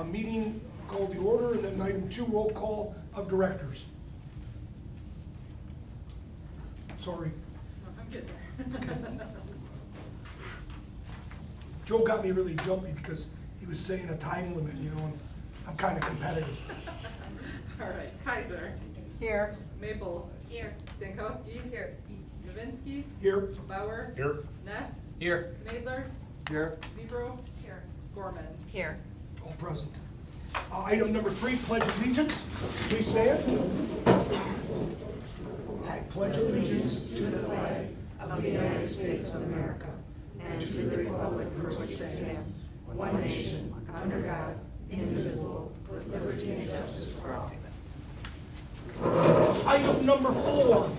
Meeting called to order, and then item 2, roll call of directors. Sorry. I'm good. Joe got me really jumpy because he was saying a time limit, you know, and I'm kind of competitive. All right, Kaiser. Here. Maple. Here. Stankowski. Here. Novinsky. Here. Bauer. Here. Ness. Here. Nadler. Here. Zebro. Here. Gorman. Here. All present. Item number 3, pledge allegiance. Please stand. I pledge allegiance to the flag of the United States of America, and to the republic for which it stands, one nation, under God, indivisible, with liberty and justice for all. Item number 4,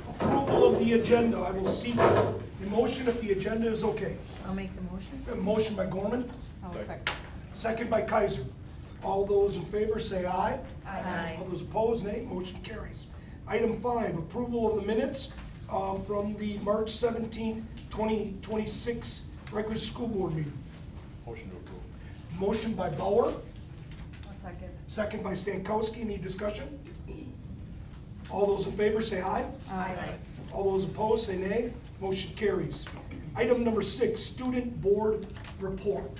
approval of the agenda. I will seek a motion if the agenda is okay. I'll make the motion. A motion by Gorman, I'll second. second by Kaiser. All those in favor say aye. Aye. All those opposed, nay. Motion carries. Item 5, approval of the minutes from the March 17th, 2026 regular school board meeting. Motion to approve. Motion by Bauer, I'll second. second by Stankowski. Any discussion? All those in favor say aye. Aye. All those opposed say nay. Motion carries. Item number 6, student board report.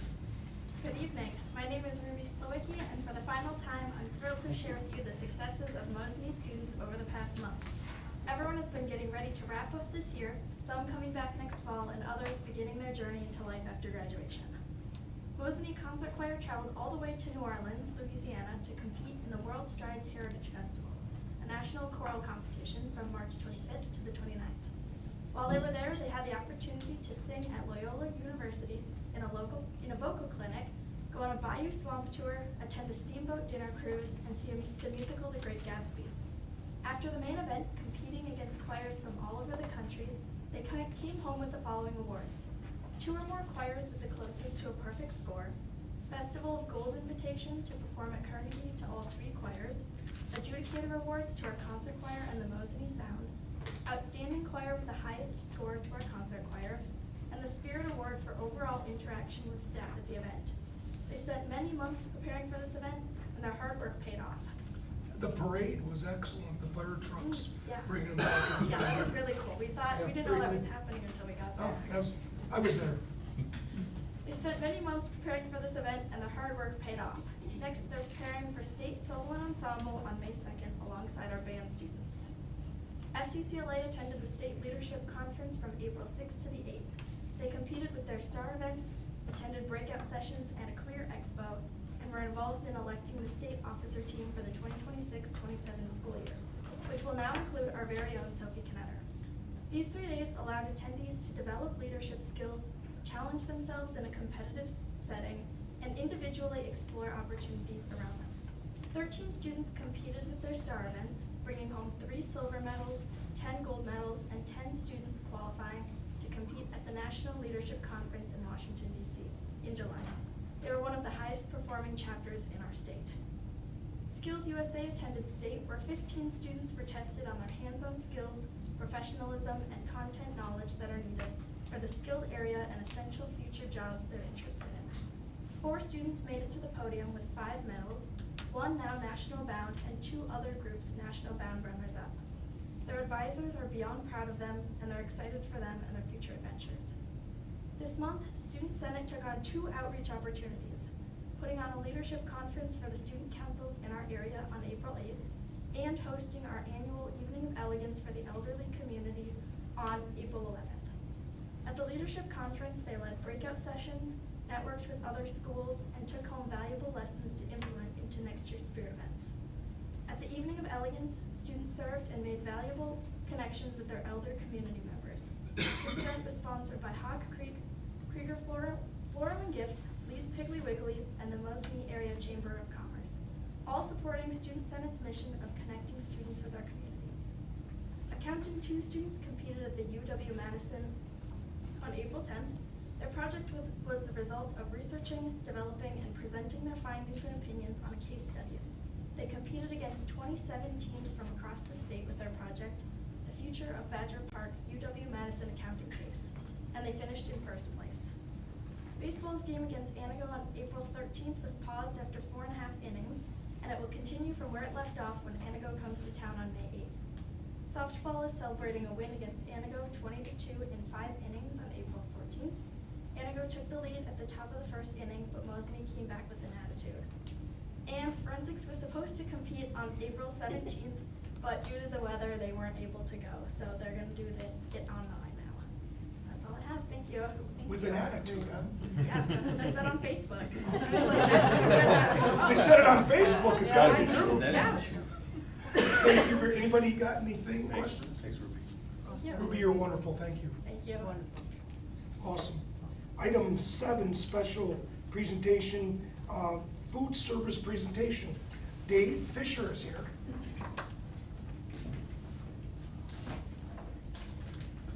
Good evening. My name is Ruby Slowicki, and for the final time, I'm thrilled to share with you the successes of Mosinee students over the past month. Everyone has been getting ready to wrap up this year, some coming back next fall, and others beginning their journey into life after graduation. Mosinee Concert Choir traveled all the way to New Orleans, Louisiana, to compete in the World Strides Heritage Festival, a national choral competition from March 25th to the 29th. While they were there, they had the opportunity to sing at Loyola University in a vocal clinic, go on a Bayou Swamp tour, attend a steamboat dinner cruise, and see the musical The Great Gatsby. After the main event, competing against choirs from all over the country, they came home with the following awards: 2 or more choirs with the closest to a perfect score, Festival of Gold invitation to perform at Carnegie to all 3 choirs, adjudicator awards to our concert choir and the Mosinee Sound, outstanding choir with the highest score to our concert choir, and the Spirit Award for overall interaction with staff at the event. They spent many months preparing for this event, and their hard work paid off. The parade was excellent, the fire trucks Yeah. bringing them back. Yeah, it was really cool. We Yeah, didn't know very that was cool. happening until we got Oh, there. I was there. They spent many months preparing for this event, and their hard work paid off. Next, they're preparing for State Solo and Ensemble on May 2nd alongside our band students. FCCLA attended the State Leadership Conference from April 6th to the 8th. They competed with their star events, attended breakout sessions and a career expo, and were involved in electing the state officer team for the 2026-27 school year, which will now include our very own Sophie Knetter. These 3 days allowed attendees to develop leadership skills, challenge themselves in a competitive setting, and individually explore opportunities around them. 13 students competed with their star events, bringing home 3 silver medals, 10 gold medals, and 10 students qualifying to compete at the National Leadership Conference in Washington, D.C. in July. They were one of the highest performing chapters in our state. Skills USA attended state, where 15 students were tested on their hands-on skills, professionalism, and content knowledge that are needed for the skilled area and essential future jobs they're interested in. 4 students made it to the podium with 5 medals, 1 now national bound, and 2 other groups national bound runners-up. Their advisors are beyond proud of them, and they're excited for them and their future adventures. This month, Student Senate took on 2 outreach opportunities, putting on a leadership conference for the student councils in our area on April 8th, and hosting our annual Evening of Elegance for the elderly community on April 11th. At the leadership conference, they led breakout sessions, networked with other schools, and took home valuable lessons to implement into next year's spirit events. At the Evening of Elegance, students served and made valuable connections with their elder community members. This event was sponsored by Hawk Creek, Krieger Floral and Gifts, Lee's Piggly Wiggly, and the Mosinee Area Chamber of Commerce, all supporting Student Senate's mission of connecting students with our community. Accounting 2 students competed at the UW-Madison on April 10th. Their project was the result of researching, developing, and presenting their findings and opinions on a case study. They competed against 27 teams from across the state with their project, The Future of Badger Park UW-Madison Accounting Case, and they finished in first place. Baseball's game against Anago on April 13th was paused after 4.5 innings, and it will continue from where it left off when Anago comes to town on May 8th. Softball is celebrating a win against Anago 20-2 in 5 innings on April 14th. Anago took the lead at the top of the first inning, but Mosinee came back with an attitude. And forensics was supposed to compete on April 17th, but due to the weather, they weren't able to go. So they're going to do it online now. That's all I have. Thank you. With an attitude, huh? Yeah, that's what I said on Facebook. I was like, that's too good not to go. If they said it on Facebook, it's gotta be Yeah, true. yeah. Thank you. Anybody got anything, questions? Thanks, Ruby. Yeah. Ruby, you're wonderful, thank you. Thank you. Wonderful. Awesome. Item 7, special presentation, food service presentation. Dave Fisher is here.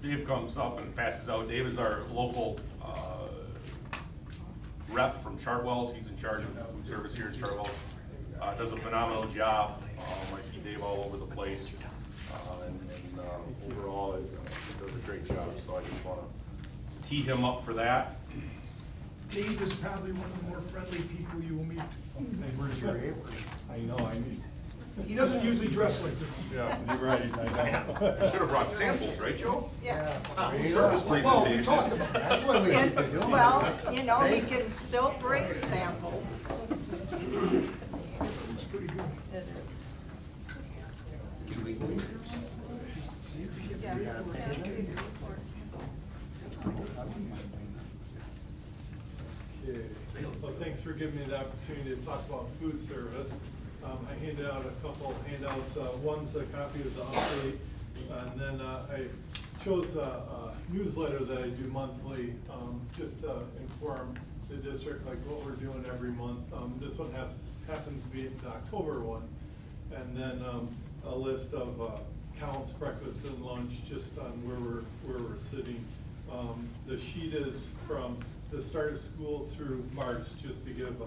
Dave comes up and passes out. Dave is our local rep from Chartwell's. He's in charge of food service here at Chartwell's. Does a phenomenal job. I see Dave all over the place. And overall, he does a great job. So I just want to tee him up for that. Dave is probably one of the more friendly people you will meet. Hey, where's your apron? I know, I need. He doesn't usually dress like this. Yeah, you're right, I know. I should have brought samples, right, Joe? Yeah. Food service Well, we presentation. talked about that. That's what we should be doing. Well, you know, we can still bring samples. It's pretty good. It is. Okay. Well, thanks for giving me the opportunity to talk about food service. I handed out a couple handouts. One's a copy of the update, and then I chose a newsletter that I do monthly, just to inform the district like what we're doing every month. This one happens to be the October one, and then a list of counts, breakfast and lunch, just on where we're sitting. The sheet is from the start of school through March, just to give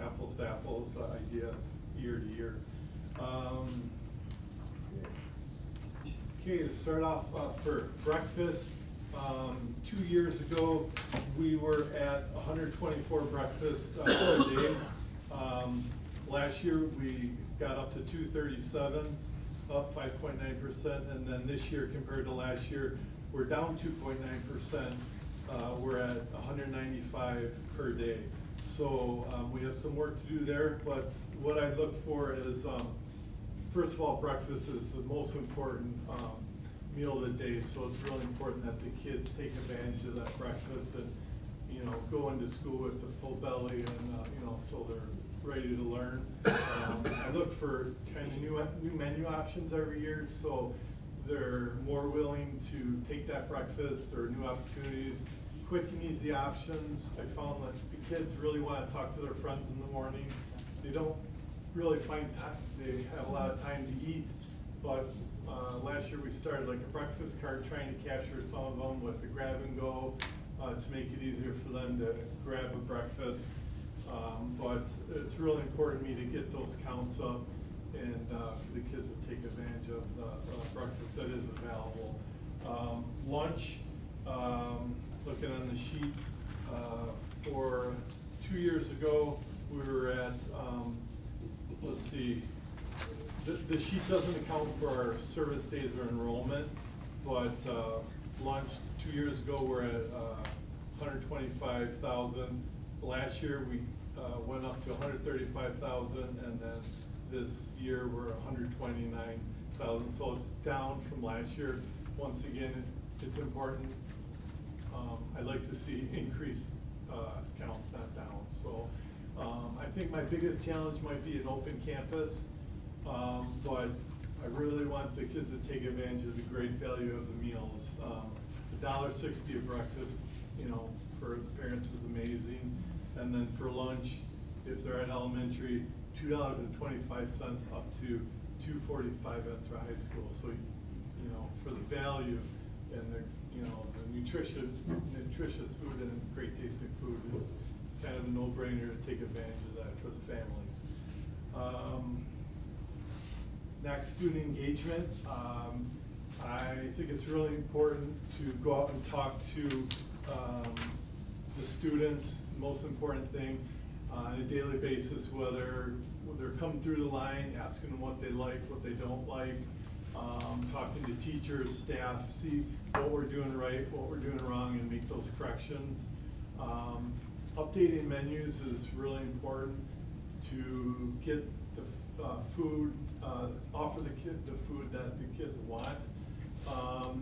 apples to apples idea year to year. Okay, to start off for breakfast, 2 years ago, we were at 124 breakfasts per day. Last year, we got up to 237, up 5.9%, and then this year compared to last year, we're down 2.9%. We're at 195 per day. So we have some work to do there, but what I look for is, first of all, breakfast is the most important meal of the day, so it's really important that the kids take advantage of that breakfast and, you know, go into school with a full belly and, you know, so they're ready to learn. I look for kind of new menu options every year, so they're more willing to take that breakfast. There are new opportunities, quick and easy options. I found that the kids really want to talk to their friends in the morning. They don't really find time, they have a lot of time to eat, but last year we started like a breakfast cart trying to capture some of them with the grab and go to make it easier for them to grab a breakfast. But it's really important to me to get those counts up and for the kids to take advantage of the breakfast that is available. Lunch, looking on the sheet, for 2 years ago, we were at, let's see, the sheet doesn't account for our service days or enrollment, but lunch 2 years ago, we're at 125,000. Last year, we went up to 135,000, and then this year, we're 129,000. So it's down from last year. Once again, it's important. I'd like to see increased counts, not down. So I think my biggest challenge might be an open campus, but I really want the kids to take advantage of the great value of the meals. $1.60 of breakfast, you know, for parents is amazing. And then for lunch, if they're at elementary, $2.25 up to $2.45 at the high school. So, you know, for the value and the, you know, the nutritious food and great tasting food is kind of a no-brainer to take advantage of that for the families. Next, student engagement. I think it's really important to go out and talk to the students, most important thing, on a daily basis, whether they're coming through the line, asking them what they like, what they don't like, talking to teachers, staff, see what we're doing right, what we're doing wrong, and make those corrections. Updating menus is really important to get the food, offer the food that the kids want.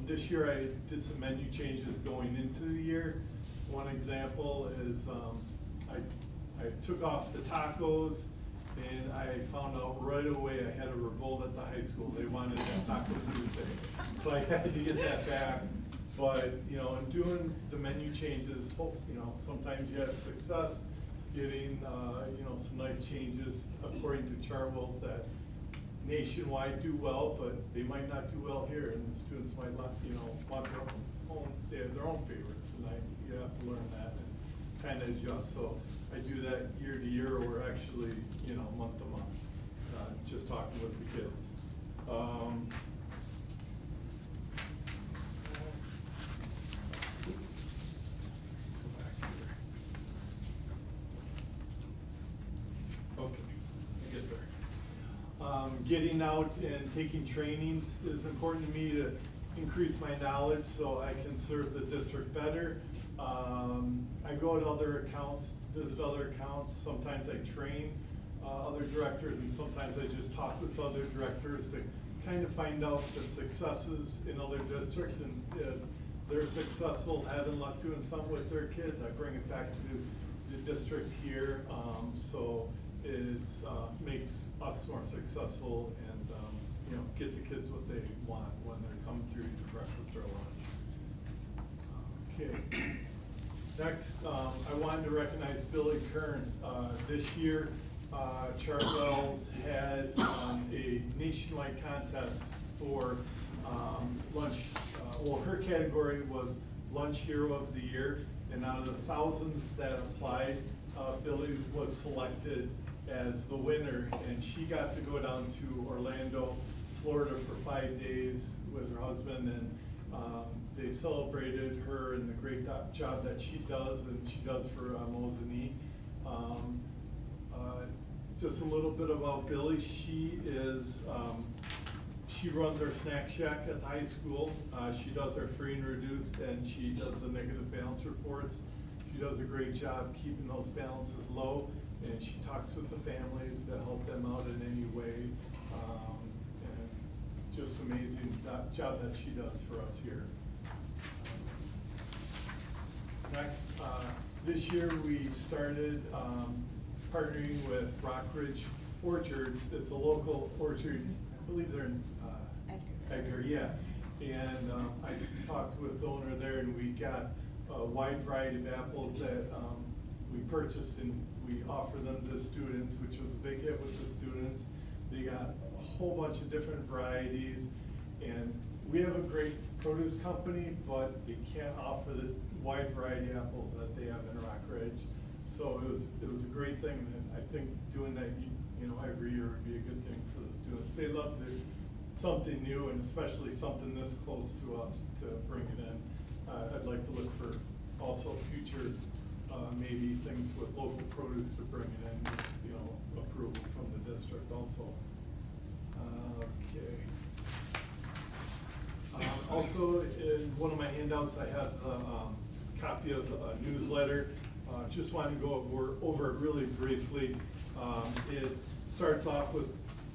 This year I did some menu changes going into the year. One example is I took off the tacos, and I found out right away I had a revolt at the high school. They wanted that Taco Tuesday, so I had to get that back. But, you know, in doing the menu changes, you know, sometimes you have success getting, you know, some nice changes according to Chartwell's that nationwide do well, but they might not do well here, and the students might not, you know, want they have their own favorites, and you have to learn that and kind of adjust. So I do that year to year, or actually, you know, month to month, just talking with the kids. Okay, I get there. Getting out and taking trainings is important to me to increase my knowledge so I can serve the district better. I go to other accounts, visit other accounts. Sometimes I train other directors, and sometimes I just talk with other directors to kind of find out the successes in other districts, and if they're successful, having luck doing something with their kids, I bring it back to the district here. So it's makes us more successful, and you know, get the kids what they want when they're coming through either breakfast or lunch. Okay. Next, I wanted to recognize Billy Kern. This year, Chartwell's had a nationwide contest for lunch. Well, her category was Lunch Hero of the Year, and out of the thousands that applied, Billy was selected as the winner, and she got to go down to Orlando, Florida for 5 days with her husband, and they celebrated her and the great job that she does, and she does for Mosinee. Just a little bit about Billy. She runs our snack shack at the high school. She does our free and reduced, and she does the negative balance reports. She does a great job keeping those balances low, and she talks with the families to help them out in any way. And just amazing job that she does for us here. Next, this year we started partnering with Rockridge Orchards. It's a local orchard, I believe they're in Edgar, yeah. And I just talked with the owner there, and we got a wide variety of apples that we purchased, and we offer them to students, which was a big hit with the students. They got a whole bunch of different varieties, and we have a great produce company, but they can't offer the wide variety of apples that they have in Rockridge. So it was a great thing, and I think doing that, you know, every year would be a good thing for the students. They love something new, and especially something this close to us to bring it in. I'd like to look for also future, maybe things with local produce to bring it in, you know, approval from the district also. Okay. Also, in one of my handouts, I have a copy of a newsletter. Just wanted to go over it really briefly. It starts off with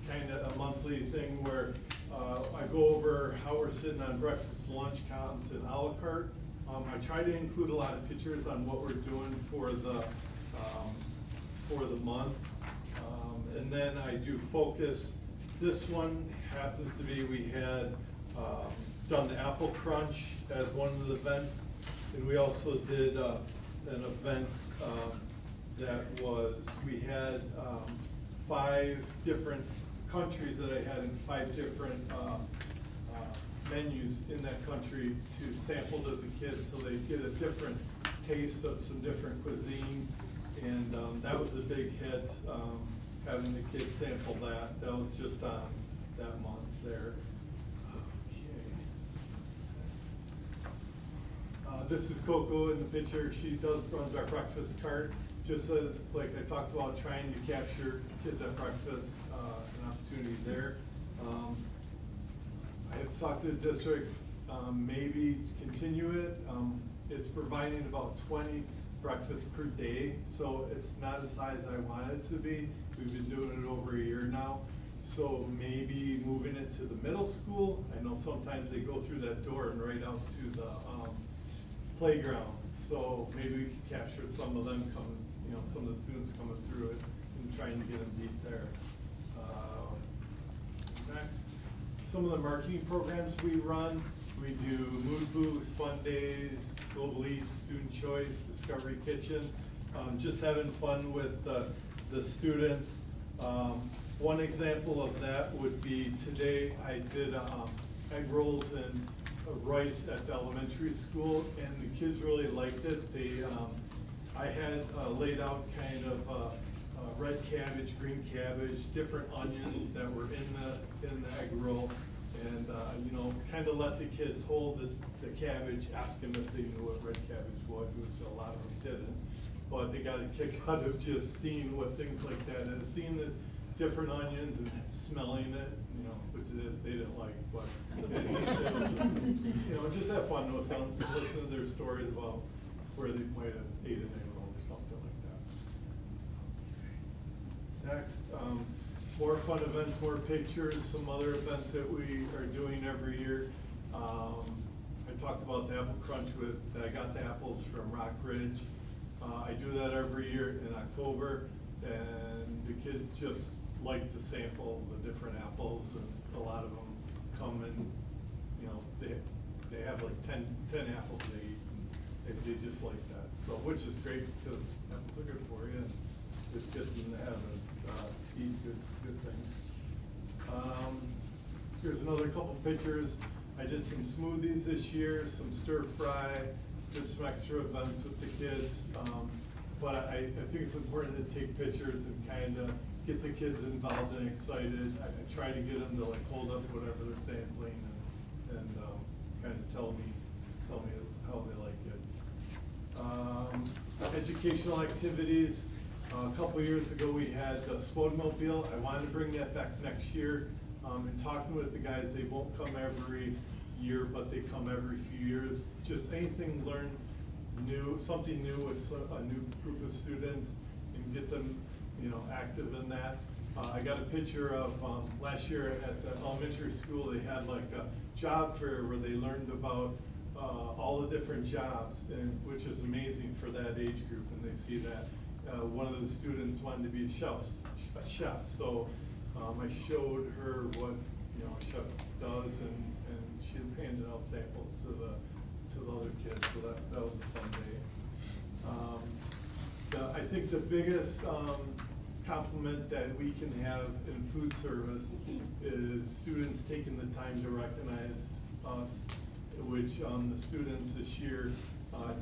kind of a monthly thing where I go over how we're sitting on breakfast, lunch counts, and a la carte. I try to include a lot of pictures on what we're doing for the month. And then I do focus. This one happens to be, we had done the Apple Crunch as one of the events, and we also did an event that was, we had 5 different countries that I had in 5 different menus in that country to sample to the kids, so they get a different taste of some different cuisine. And that was a big hit, having the kids sample that. That was just on that month there. Okay. This is Coco in the picture. She runs our breakfast cart. Just as, like I talked about, trying to capture kids at breakfast, an opportunity there. I have talked to the district, maybe continue it. It's providing about 20 breakfasts per day, so it's not as high as I want it to be. We've been doing it over a year now. So maybe moving it to the middle school. I know sometimes they go through that door and right out to the playground. So maybe we could capture some of them coming, some of the students coming through it and trying to get them beat there. Next, some of the marketing programs we run. We do Mood Boost, Fun Days, Global Eats, Student Choice, Discovery Kitchen. Just having fun with the students. One example of that would be today I did egg rolls and rice at the elementary school, and the kids really liked it. I had laid out kind of red cabbage, green cabbage, different onions that were in the egg roll, and kind of let the kids hold the cabbage, ask them if they knew what red cabbage was, which a lot of them didn't. But they got a kick out of just seeing what things like that is, seeing the different onions and smelling it, which they didn't like, but it was, just have fun with them, listen to their stories about where they might have ate an egg roll or something like that. Next, more fun events, more pictures, some other events that we are doing every year. I talked about the apple crunch I got the apples from Rock Ridge. I do that every year in October, and the kids just like to sample the different apples, and a lot of them come and, they have like 10 apples they eat, and they just like that. So, which is great, because apples are good for you, and it gets them to have eat good things. Here's another couple pictures. I did some smoothies this year, some stir fry, did some extra events with the kids. But I think it's important to take pictures and kind of get the kids involved and excited. I try to get them to like hold up whatever they're sampling and kind of tell me how they like it. Educational activities. A couple years ago we had the Spodmobile. I wanted to bring that back next year. And talking with the guys, they won't come every year, but they come every few years. Just anything learn new, something new with a new group of students, and get them, active in that. I got a picture of last year at the elementary school. They had like a job fair where they learned about all the different jobs, and which is amazing for that age group. And they see that one of the students wanted to be a chef. So I showed her what a chef does, and she handed out samples to the other kids. So that was a fun day. I think the biggest compliment that we can have in food service is students taking the time to recognize us, which the students this year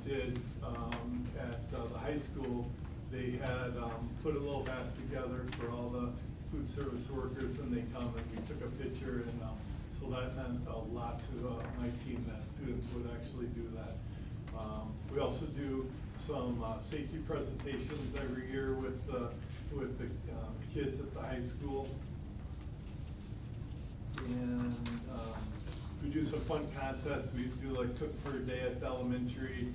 did at the high school. They had put a little vest together for all the food service workers, and they come and we took a picture, and so that meant a lot to my team that students would actually do that. We also do some safety presentations every year with the kids at the high school. And we do some fun contests. We do like Cook for a Day at the elementary.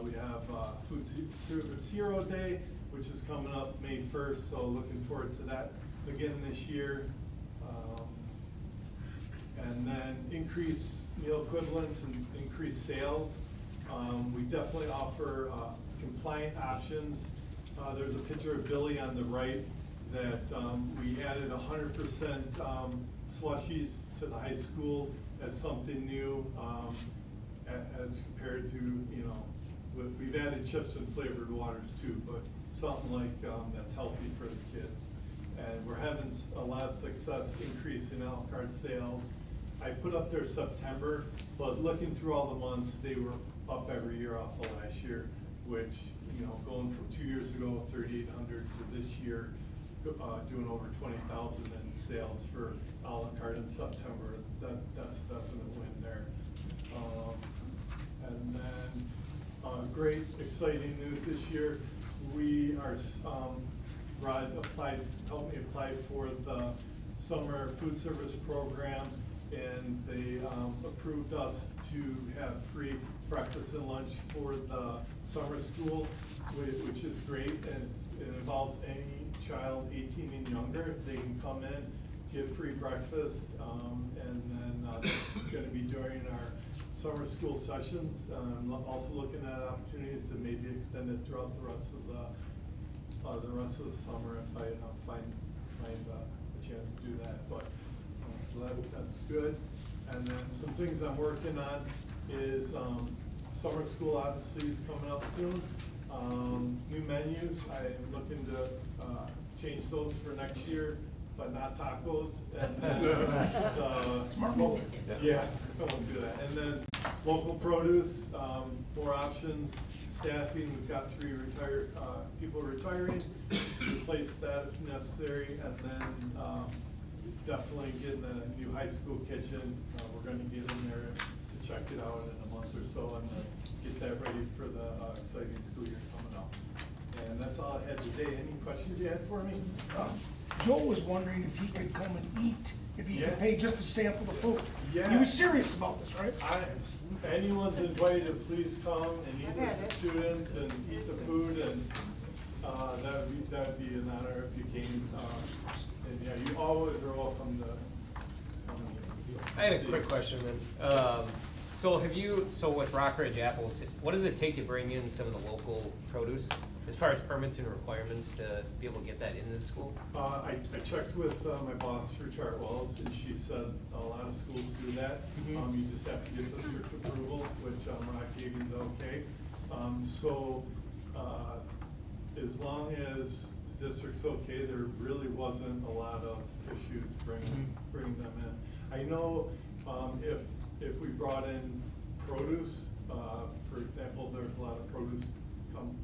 We have Food Service Hero Day, which is coming up May 1st, so looking forward to that again this year. And then increase meal equivalents and increase sales. We definitely offer compliant options. There's a picture of Billy on the right that we added 100% slushies to the high school as something new, as compared to, we've added chips and flavored waters too, but something like that's healthy for the kids. And we're having a lot of success increasing a la carte sales. I put up there September, but looking through all the months, they were up every year off of last year, which, going from 2 years ago, 3,800 to this year, doing over 20,000 in sales for a la carte in September. That's a definite win there. And then, great, exciting news this year. We are, Rod helped me apply for the summer food service program, and they approved us to have free breakfast and lunch for the summer school, which is great, and it involves any child 18 and younger. They can come in, get free breakfast, and then that's gonna be during our summer school sessions. Also looking at opportunities to maybe extend it throughout the rest of the summer if I find a chance to do that. But so that's good. And then some things I'm working on is summer school obviously is coming up soon. New menus, I'm looking to change those for next year, but not tacos. And then Smart move. yeah, I won't do that. And then local produce, more options, staffing, we've got 3 retired, people retiring, replace that if necessary, and then, definitely getting a new high school kitchen. We're gonna get in there to check it out in a month or so and get that ready for the, exciting school year coming up. And that's all I had today. Any questions you had for me? Joel was wondering if he could come and eat, if he Yeah. could pay just to sample the food. Yeah. He was serious about this, right? Anyone's invited to please come and eat I've with had the it. students and eat the food, and that'd be an honor if you came. And yeah, you always are welcome to come and I had a see. quick question then. So with Rockridge apples, what does it take to bring in some of the local produce? As far as permits and requirements to be able to get that into the school? I checked with my boss for Chartwells, and she said a lot of schools do that. You just have to get the strict approval, which Rock gave you the okay. As long as the district's okay, there really wasn't a lot of issues bringing them in. I know if we brought in produce, for example, there's a lot of produce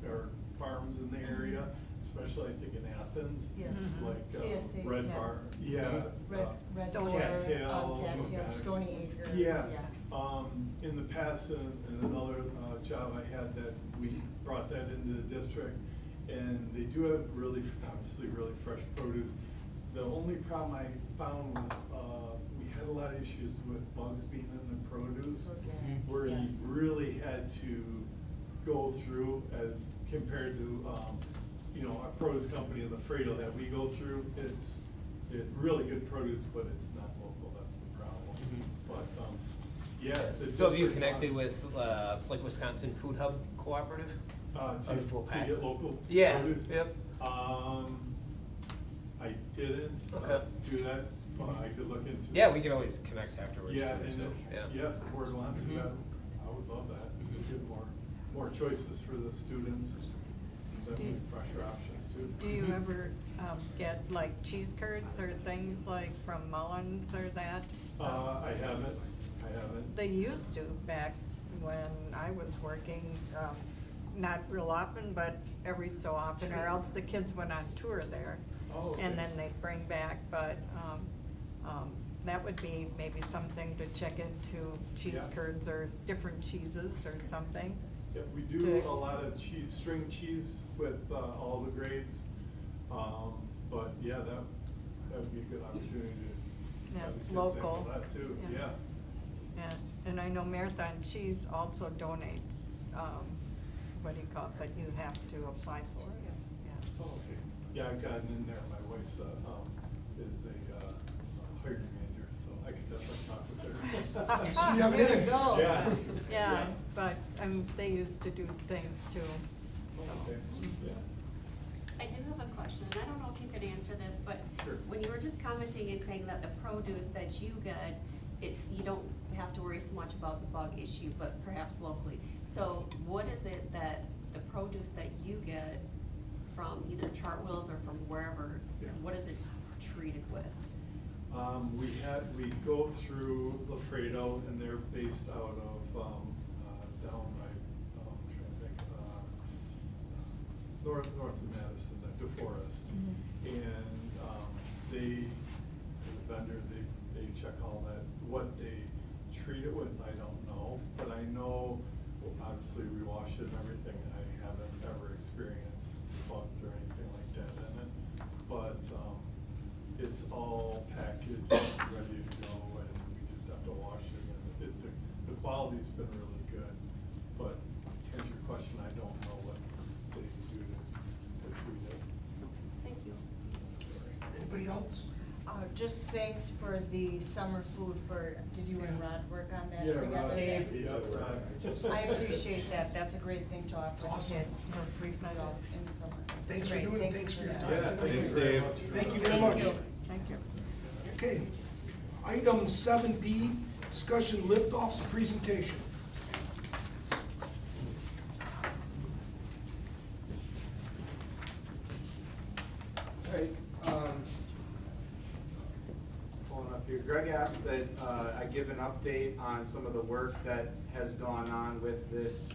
or farms in the area, especially I think in Athens, Yeah. like CSAs, Red yeah. Bar, yeah. Red Door, Cattail. Cattail, Mechanics. Stony Acres, Yeah, yeah. in the past, in another job I had, that we brought that into the district, and they do have obviously really fresh produce. The only problem I found was, we had a lot of issues with bugs being in the produce, Okay. where Yeah. you really had to go through as compared to, our produce company in the Fredo that we go through. It's really good produce, but it's not local, that's the problem. But, yeah. the So have you district connected wants- with, like Wisconsin Food Hub Cooperative? To get local Yeah, produce? yep. I didn't Okay. do that, but I could look into it. Yeah, we can always connect afterwards. Yeah, too, and so, if the board wants to, I would love that. Give more choices for the students, definitely fresher options too. Do you ever get like cheese curds or things like from Mullins or that? I haven't. They used to back when I was working, not real often, but every so often, or else the kids went on tour there. Oh, okay. And then they'd bring back, but that would be maybe something to check into, cheese Yeah. curds or different cheeses or something. Yeah, we do a lot of cheese, string cheese with all the grades. But yeah, that would be a good opportunity to Yeah, have the it's kids local. sample that too, Yeah. yeah. And I know Marathon Cheese also donates, what do you call it, but you have to apply for it, yeah. Oh, okay. Yeah, I've gotten in there. My wife is a hired manager, so I could definitely talk with her. So you have it There in. you go. Yeah. Yeah, but, they used to do things too, so. Okay, yeah. I do have a question, and I don't know if you could answer this, but Sure. when you were just commenting and saying that the produce that you get, you don't have to worry so much about the bug issue, but perhaps locally. So what is it that the produce that you get from either Chartwells or from wherever, Yeah. what is it treated with? We go through Lafredo, and they're based out of, down by, I'm trying to think, north of Madison, DeForest. And, the vendor, they check all that. What they treat it with, I don't know, but I know obviously we wash it and everything. I haven't ever experienced bugs or anything like that in it. But it's all packaged, ready to go, and we just have to wash it. And the quality's been really good. But to answer your question, I don't know what they do to treat it. Thank you. Anybody else? Just thanks for the summer food did you and Rod work on that Yeah, together? Rod. That- Yeah, Rod. I appreciate that, that's a great thing to offer awesome. kids for free food in the summer. Thanks It's for great. doing it, Thank thanks you for your that. time. Yeah, tonight. thanks very much. Thank you very Thank much. you. Thank you. Okay. Item 7B, discussion liftoffs presentation. Right, pulling up here, Greg asked that I give an update on some of the work that has gone on with this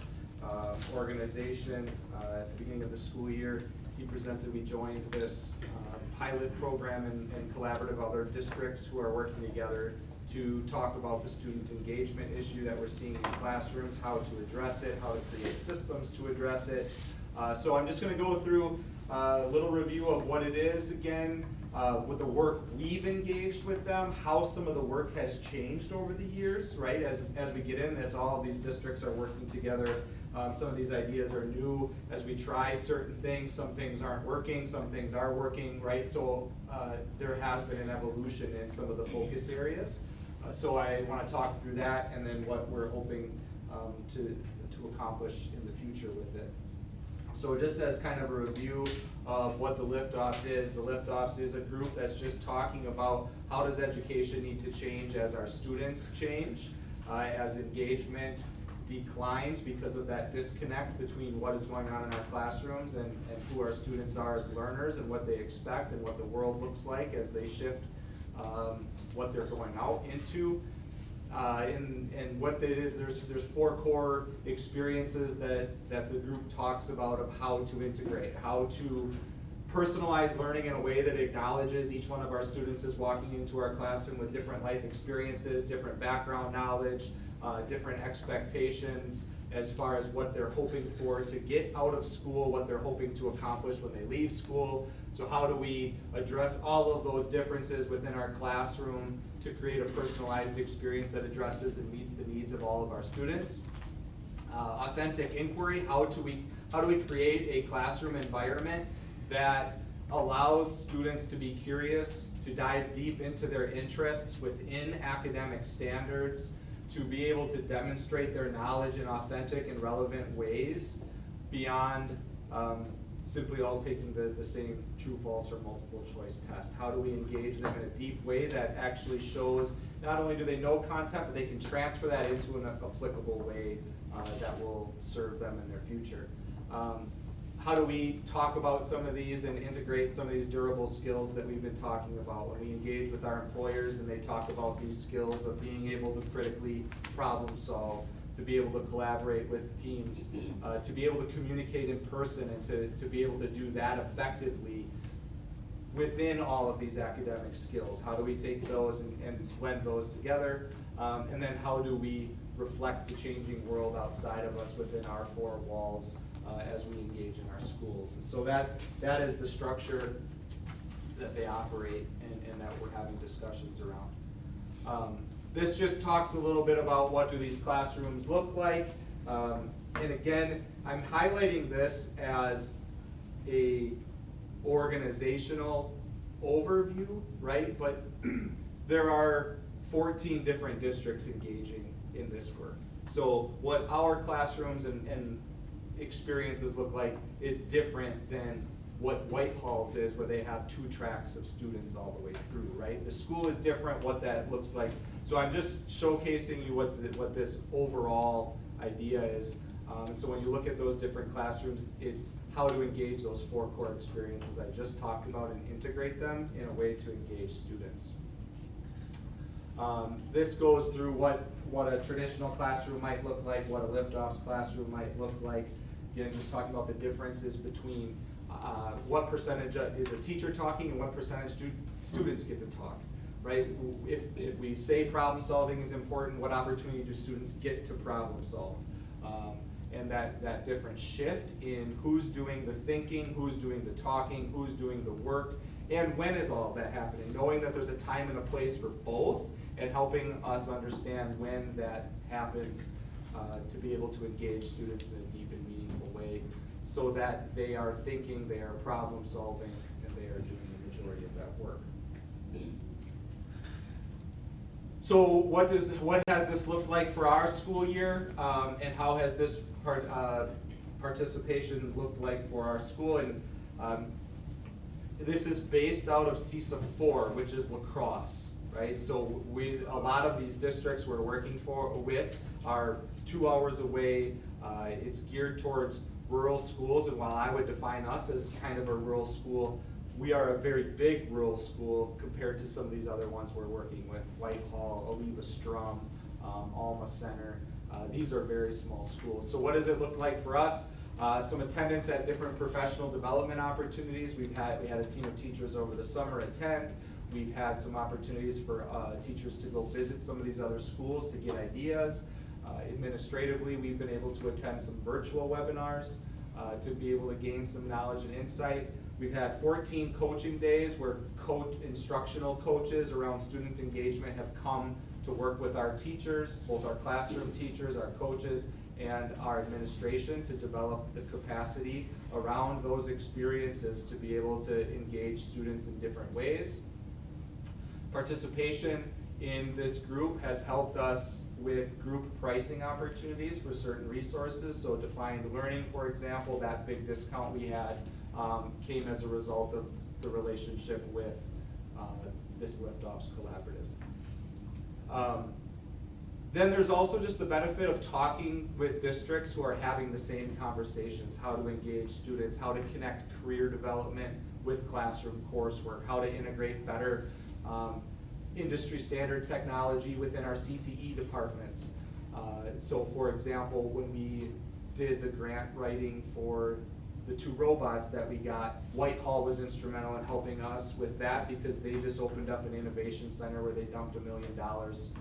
organization at the beginning of the school year. He presented, we joined this pilot program and collaborative other districts who are working together to talk about the student engagement issue that we're seeing in classrooms, how to address it, how to create systems to address it. So I'm just gonna go through a little review of what it is again, with the work we've engaged with them, how some of the work has changed over the years, right? As we get in this, all of these districts are working together. Some of these ideas are new. As we try certain things, some things aren't working, some things are working, right? So there has been an evolution in some of the focus areas. So I wanna talk through that and then what we're hoping to accomplish in the future with it. So just as kind of a review of what the Liftoffs is, the Liftoffs is a group that's just talking about how does education need to change as our students change, as engagement declines because of that disconnect between what is going on in our classrooms and who our students are as learners and what they expect and what the world looks like as they shift what they're going out into. And what it is, there's 4 core experiences that the group talks about of how to integrate, how to personalize learning in a way that acknowledges each one of our students is walking into our classroom with different life experiences, different background knowledge, different expectations as far as what they're hoping for to get out of school, what they're hoping to accomplish when they leave school. So how do we address all of those differences within our classroom to create a personalized experience that addresses and meets the needs of all of our students? Authentic inquiry, how do we create a classroom environment that allows students to be curious, to dive deep into their interests within academic standards, to be able to demonstrate their knowledge in authentic and relevant ways beyond simply all taking the same true, false, or multiple choice test. How do we engage them in a deep way that actually shows not only do they know content, but they can transfer that into an applicable way that will serve them in their future. How do we talk about some of these and integrate some of these durable skills that we've been talking about? When we engage with our employers and they talk about these skills of being able to critically problem solve, to be able to collaborate with teams, to be able to communicate in person and to be able to do that effectively within all of these academic skills. How do we take those and blend those together? And then how do we reflect the changing world outside of us within our 4 walls as we engage in our schools? And so that is the structure that they operate and that we're having discussions around. This just talks a little bit about what do these classrooms look like. And again, I'm highlighting this as a organizational overview, right? But there are 14 different districts engaging in this work. So what our classrooms and experiences look like is different than what Whitehall's is, where they have 2 tracks of students all the way through, right? The school is different, what that looks like. So I'm just showcasing you what this overall idea is. And so when you look at those different classrooms, it's how to engage those 4 core experiences I just talked about and integrate them in a way to engage students. This goes through what a traditional classroom might look like, what a Liftoffs classroom might look like. Again, just talking about the differences between what percentage is a teacher talking and what percentage do students get to talk, right? If we say problem solving is important, what opportunity do students get to problem solve? And that different shift in who's doing the thinking, who's doing the talking, who's doing the work, and when is all of that happening, knowing that there's a time and a place for both, and helping us understand when that happens to be able to engage students in a deep and meaningful way so that they are thinking, they are problem solving, and they are doing the majority of that work. So what has this looked like for our school year, and how has this participation looked like for our school? And this is based out of CISA 4, which is lacrosse, right? So a lot of these districts we're working with are 2 hours away. It's geared towards rural schools, and while I would define us as kind of a rural school, we are a very big rural school compared to some of these other ones we're working with, Whitehall, Oliva Strum, Alma Center. These are very small schools. So what does it look like for us? Some attendance at different professional development opportunities. We had a team of teachers over the summer attend. We've had some opportunities for teachers to go visit some of these other schools to get ideas. Administratively, we've been able to attend some virtual webinars to be able to gain some knowledge and insight. We've had 14 coaching days where instructional coaches around student engagement have come to work with our teachers, both our classroom teachers, our coaches, and our administration to develop the capacity around those experiences to be able to engage students in different ways. Participation in this group has helped us with group pricing opportunities for certain resources. So defined learning, for example, that big discount we had came as a result of the relationship with this Liftoffs Collaborative. Then there's also just the benefit of talking with districts who are having the same conversations, how to engage students, how to connect career development with classroom coursework, how to integrate better industry standard technology within our CTE departments. So for example, when we did the grant writing for the 2 robots that we got, Whitehall was instrumental in helping us with that because they just opened up an innovation center where they dumped $1 million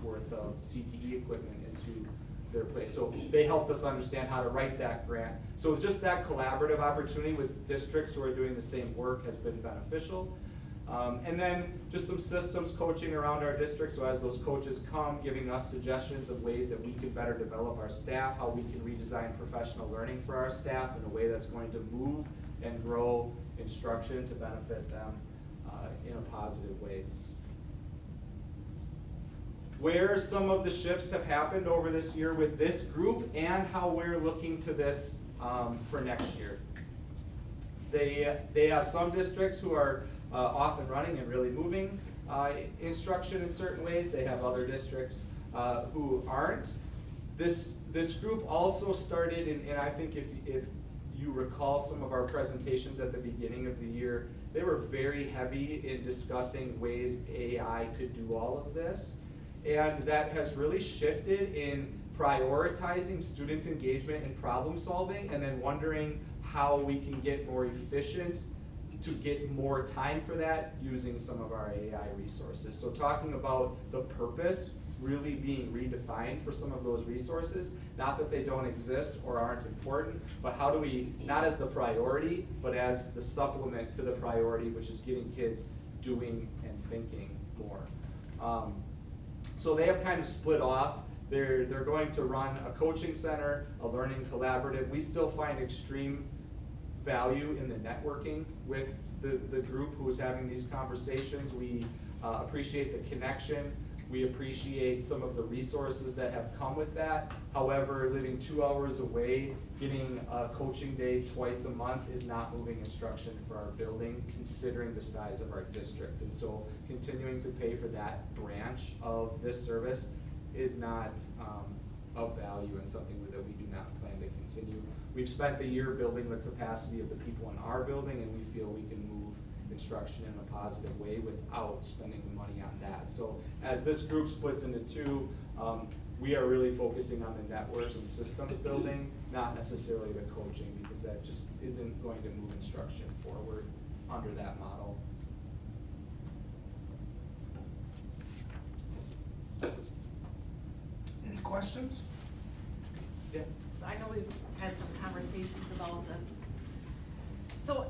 worth of CTE equipment into their place. So they helped us understand how to write that grant. So just that collaborative opportunity with districts who are doing the same work has been beneficial. And then just some systems coaching around our district, so as those coaches come, giving us suggestions of ways that we can better develop our staff, how we can redesign professional learning for our staff in a way that's going to move and grow instruction to benefit them in a positive way. Where some of the shifts have happened over this year with this group and how we're looking to this for next year. They have some districts who are off and running and really moving instruction in certain ways. They have other districts who aren't. This group also started, and I think if you recall some of our presentations at the beginning of the year, they were very heavy in discussing ways AI could do all of this. And that has really shifted in prioritizing student engagement and problem solving, and then wondering how we can get more efficient to get more time for that using some of our AI resources. So talking about the purpose really being redefined for some of those resources, not that they don't exist or aren't important, but how do we, not as the priority, but as the supplement to the priority, which is getting kids doing and thinking more. So they have kind of split off. They're going to run a coaching center, a learning collaborative. We still find extreme value in the networking with the group who is having these conversations. We appreciate the connection. We appreciate some of the resources that have come with that. However, living 2 hours away, getting a coaching day twice a month is not moving instruction for our building, considering the size of our district. And so continuing to pay for that branch of this service is not of value and something that we do not plan to continue. We've spent the year building the capacity of the people in our building, and we feel we can move instruction in a positive way without spending the money on that. So as this group splits into 2, we are really focusing on the network and systems building, not necessarily the coaching, because that just isn't going to move instruction forward under that model. Any questions? Yeah. so I know we've had some conversations about this. So,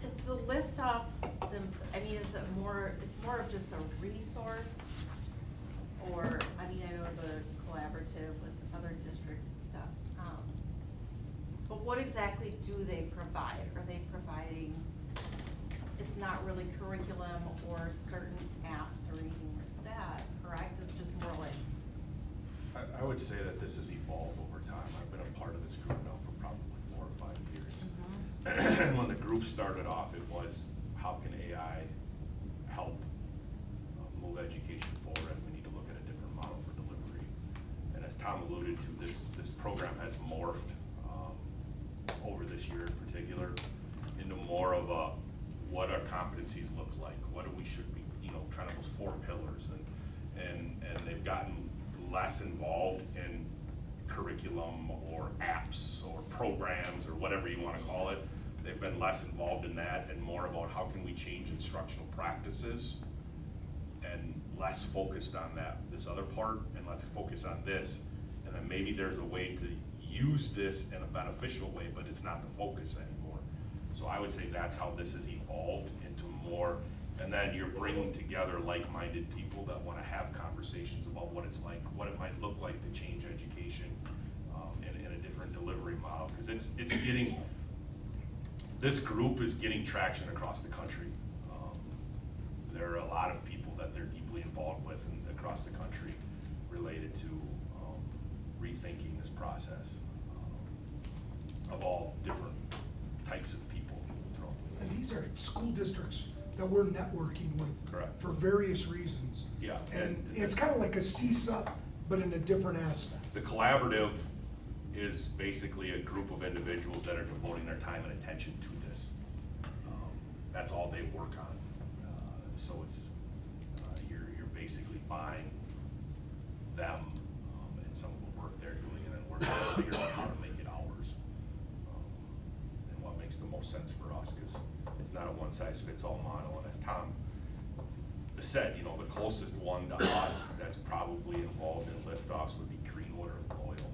is the liftoffs I mean, is it more, it's more of just a resource? Or, I mean, I know the collaborative with other districts and stuff. But what exactly do they provide? Are they providing, it's not really curriculum or certain apps or anything like that, correct? It's just more like, I would say that this has evolved over time. I've been a part of this group now for probably 4 or 5 years. And when the group started off, it was, how can AI help move education forward, and we need to look at a different model for delivery. And as Tom alluded to, this program has morphed over this year in particular into more of a, what our competencies look like, what do we should be, kind of those 4 pillars, and they've gotten less involved in curriculum or apps or programs or whatever you want to call it. They've been less involved in that and more about how can we change instructional practices, and less focused on this other part, and let's focus on this, and then maybe there's a way to use this in a beneficial way, but it's not the focus anymore. So I would say that's how this has evolved into more, and then you're bringing together like-minded people that want to have conversations about what it's like, what it might look like to change education in a different delivery model, because it's getting, this group is getting traction across the country. There are a lot of people that they're deeply involved with across the country related to rethinking this process of all different types of people. And these are school districts that we're networking with. Correct. For various reasons. Yeah. And it's kind of like a CSUP, but in a different aspect. The collaborative is basically a group of individuals that are devoting their time and attention to this. That's all they work on. So it's, you're basically buying them and some of the work they're doing, and then we're trying to figure out how to make it ours. And what makes the most sense for us, because it's not a one-size-fits-all model. And as Tom said, the closest one to us that's probably involved in liftoffs would be Greenwood or Loyal.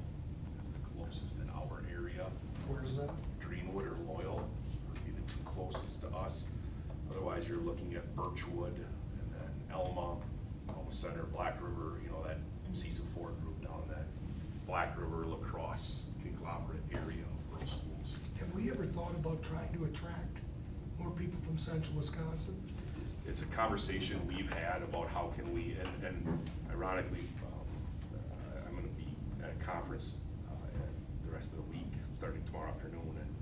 It's the closest in our area. Where's that? Greenwood or Loyal would be the 2 closest to us. Otherwise, you're looking at Birchwood, and then Elma Center, Black River, that CISA 4 group down in that Black River, La Crosse conglomerate area of rural schools. Have we ever thought about trying to attract more people from central Wisconsin? It's a conversation we've had about how can we, and ironically, I'm gonna be at a conference the rest of the week, starting tomorrow afternoon, and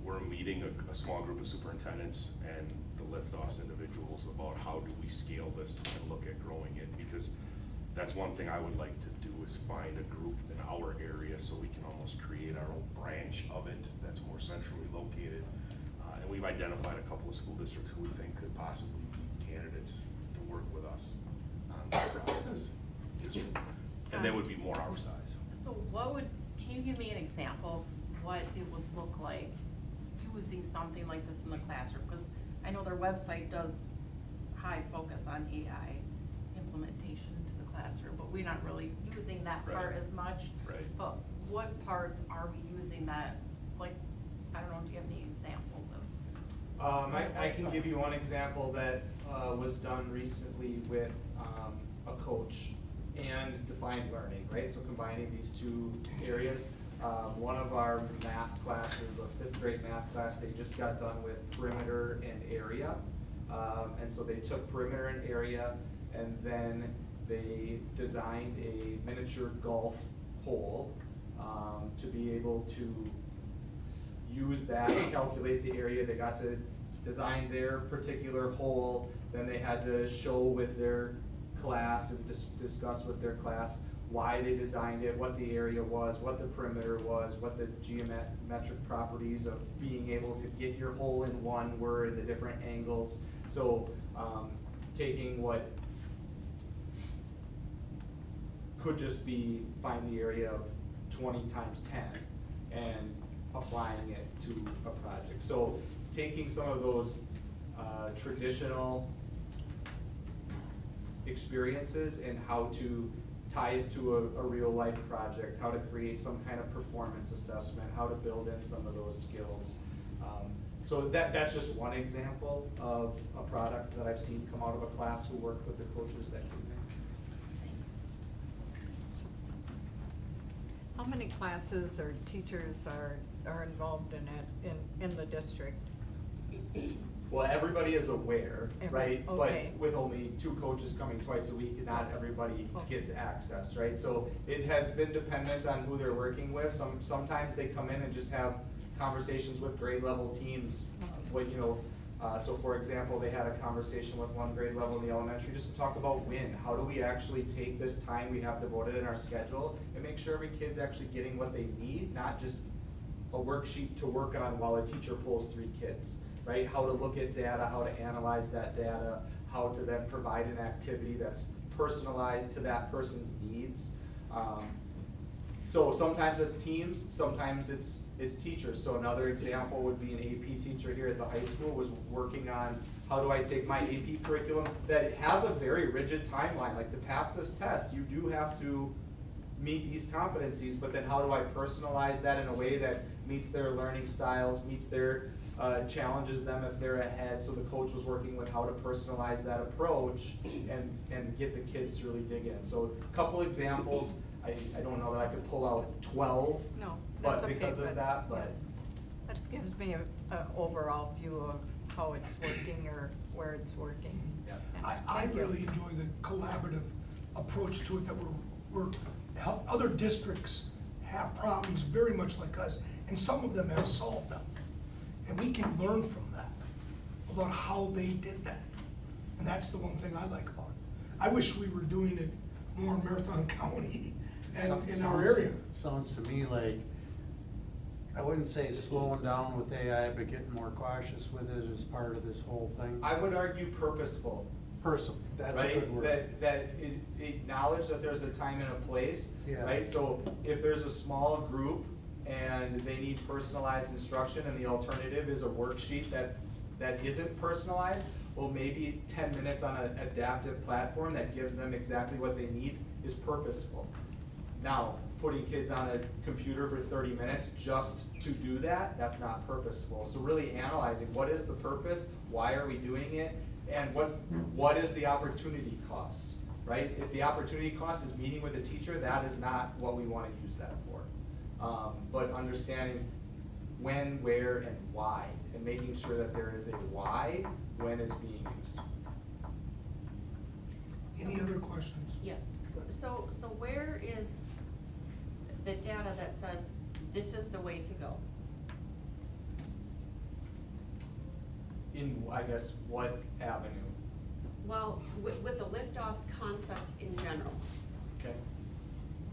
we're meeting a small group of superintendents and the liftoffs individuals about how do we scale this and look at growing it, because that's one thing I would like to do, is find a group in our area so we can almost create our own branch of it that's more centrally located. And we've identified a couple of school districts who we think could possibly be candidates to work with us on this process. And they would be more our size. so can you give me an example of what it would look like using something like this in the classroom? Because I know their website does high focus on AI implementation into the classroom, but we're not really using that part as much. Right. But what parts are we using that, like, I don't know, do you have any examples of? I can give you one example that was done recently with a coach and defined learning, right? So combining these 2 areas. One of our math classes, a 5th grade math class, they just got done with perimeter and area. And so they took perimeter and area, and then they designed a miniature golf hole to be able to use that to calculate the area. They got to design their particular hole, then they had to show with their class and discuss with their class why they designed it, what the area was, what the perimeter was, what the geometric properties of being able to get your hole in one were, in the different angles. So taking what could just be find the area of 20 times 10 and applying it to a project. So taking some of those traditional experiences and how to tie it to a real life project, how to create some kind of performance assessment, how to build in some of those skills. So that's just one example of a product that I've seen come out of a class who worked with the coaches that evening. How many classes or teachers are involved in it, in the district? Well, everybody is aware, right? Okay. But with only 2 coaches coming twice a week, not everybody Okay. gets access, right? So it has been dependent on who they're working with. Sometimes they come in and just have conversations with grade level teams. So for example, they had a conversation with one grade level in the elementary just to talk about when. How do we actually take this time we have devoted in our schedule and make sure every kid's actually getting what they need, not just a worksheet to work on while a teacher pulls 3 kids, right? How to look at data, how to analyze that data, how to then provide an activity that's personalized to that person's needs. So sometimes it's teams, sometimes it's teachers. So another example would be an AP teacher here at the high school was working on how do I take my AP curriculum that has a very rigid timeline. Like to pass this test, you do have to meet these competencies, but then how do I personalize that in a way that meets their learning styles, meets their challenges them if they're ahead. So the coach was working with how to personalize that approach and get the kids to really dig in. So a couple examples. I don't know that I could pull out 12, No, but that's okay, because of that, but. That gives me a overall view of how it's working or where it's working. Yeah. I Thank you. really enjoy the collaborative approach to it, that other districts have problems very much like us, and some of them have solved them. And we can learn from that, about how they did that. And that's the one thing I like about it. I wish we were doing it more in Marathon County and in our area. Sounds to me like, I wouldn't say slowing down with AI, but getting more cautious with it as part of this whole thing. I would argue purposeful. That's a Right, good word. that acknowledge that there's a time and a place, Yeah. right? So if there's a small group and they need personalized instruction and the alternative is a worksheet that isn't personalized, well, maybe 10 minutes on an adaptive platform that gives them exactly what they need is purposeful. Now, putting kids on a computer for 30 minutes just to do that, that's not purposeful. So really analyzing what is the purpose, why are we doing it, and what is the opportunity cost, right? If the opportunity cost is meeting with a teacher, that is not what we want to use that for. But understanding when, where, and why, and making sure that there is a why when it's being used. Any other questions? Yes. So where is the data that says this is the way to go? In, I guess, what avenue? Well, with the liftoffs concept in general, Okay.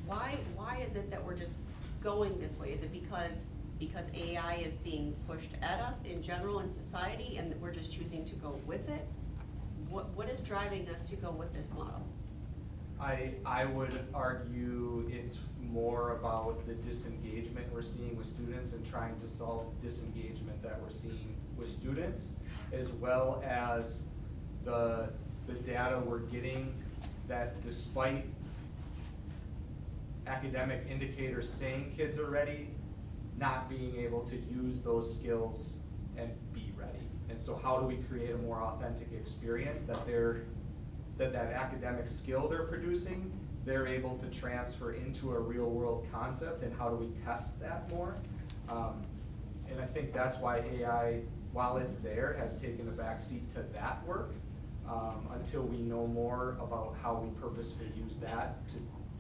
why is it that we're just going this way? Is it because AI is being pushed at us in general in society and that we're just choosing to go with it? What is driving us to go with this model? I would argue it's more about the disengagement we're seeing with students and trying to solve disengagement that we're seeing with students, as well as the data we're getting that despite academic indicators saying kids are ready, not being able to use those skills and be ready. And so how do we create a more authentic experience that that academic skill they're producing, they're able to transfer into a real world concept, and how do we test that more? And I think that's why AI, while it's there, has taken a backseat to that work, until we know more about how we purposefully use that to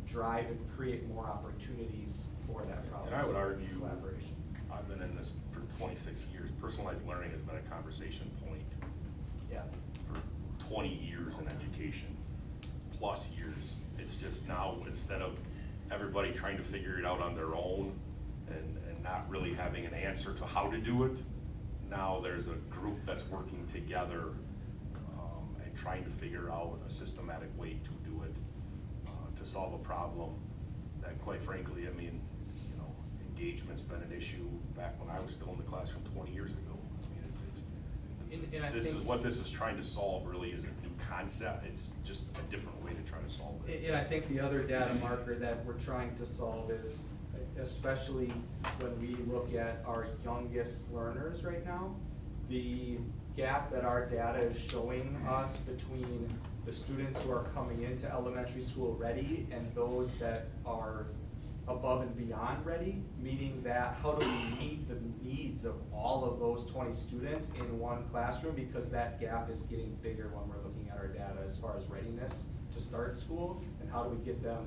drive and create more opportunities for that problem. And I would argue, collaboration. I've been in this for 26 years, personalized learning has been a conversation point Yeah. for 20 years in education, plus years. It's just now, instead of everybody trying to figure it out on their own and not really having an answer to how to do it, now there's a group that's working together and trying to figure out a systematic way to do it, to solve a problem that, quite frankly, I mean, you know, engagement's been an issue back when I was still in the classroom 20 years ago. I mean, And I this is think- what this is trying to solve really is a new concept, it's just a different way to try to solve it. And I think the other data marker that we're trying to solve is, especially when we look at our youngest learners right now, the gap that our data is showing us between the students who are coming into elementary school ready and those that are above and beyond ready, meaning that how do we meet the needs of all of those 20 students in one classroom, because that gap is getting bigger when we're looking at our data as far as readiness to start school, and how do we get them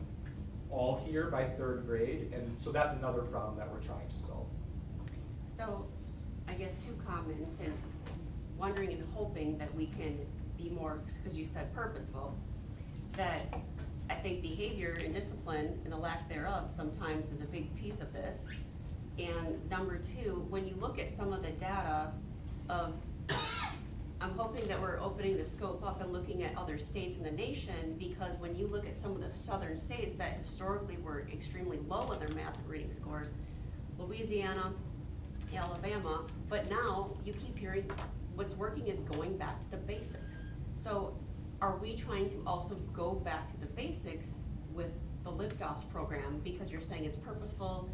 all here by 3rd grade, and so that's another problem that we're trying to solve. So, I guess 2 comments, and wondering and hoping that we can be more, because you said purposeful, that I think behavior and discipline and the lack thereof sometimes is a big piece of this. And number 2, when you look at some of the data of, I'm hoping that we're opening the scope up and looking at other states in the nation, because when you look at some of the southern states that historically were extremely low in their math and reading scores, Louisiana, Alabama, but now you keep hearing what's working is going back to the basics. So are we trying to also go back to the basics with the Liftoffs program, because you're saying it's purposeful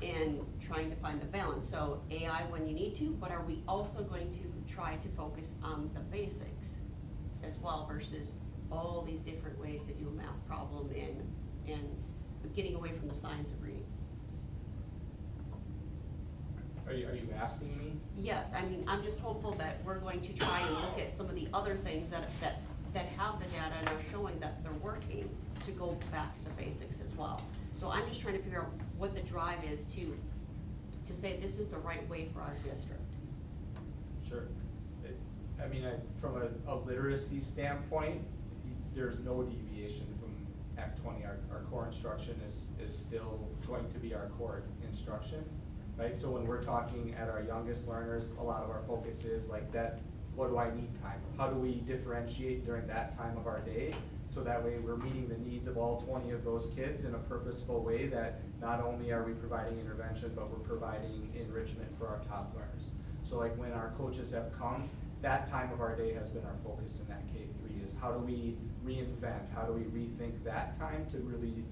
and trying to find the balance? So AI when you need to, but are we also going to try to focus on the basics as well, versus all these different ways to do a math problem and getting away from the science of reading? Are you asking me? Yes, I mean, I'm just hopeful that we're going to try and look at some of the other things that have the data and are showing that they're working, to go back to the basics as well. So I'm just trying to figure out what the drive is to say this is the right way for our district. Sure. I mean, from a literacy standpoint, there's no deviation from Act 20. Our core instruction is still going to be our core instruction, right? So when we're talking at our youngest learners, a lot of our focus is like that, what do I need time? How do we differentiate during that time of our day? So that way we're meeting the needs of all 20 of those kids in a purposeful way, that not only are we providing intervention, but we're providing enrichment for our top learners. So like when our coaches have come, that time of our day has been our focus in that K-3, is how do we reinvent, how do we rethink that time to really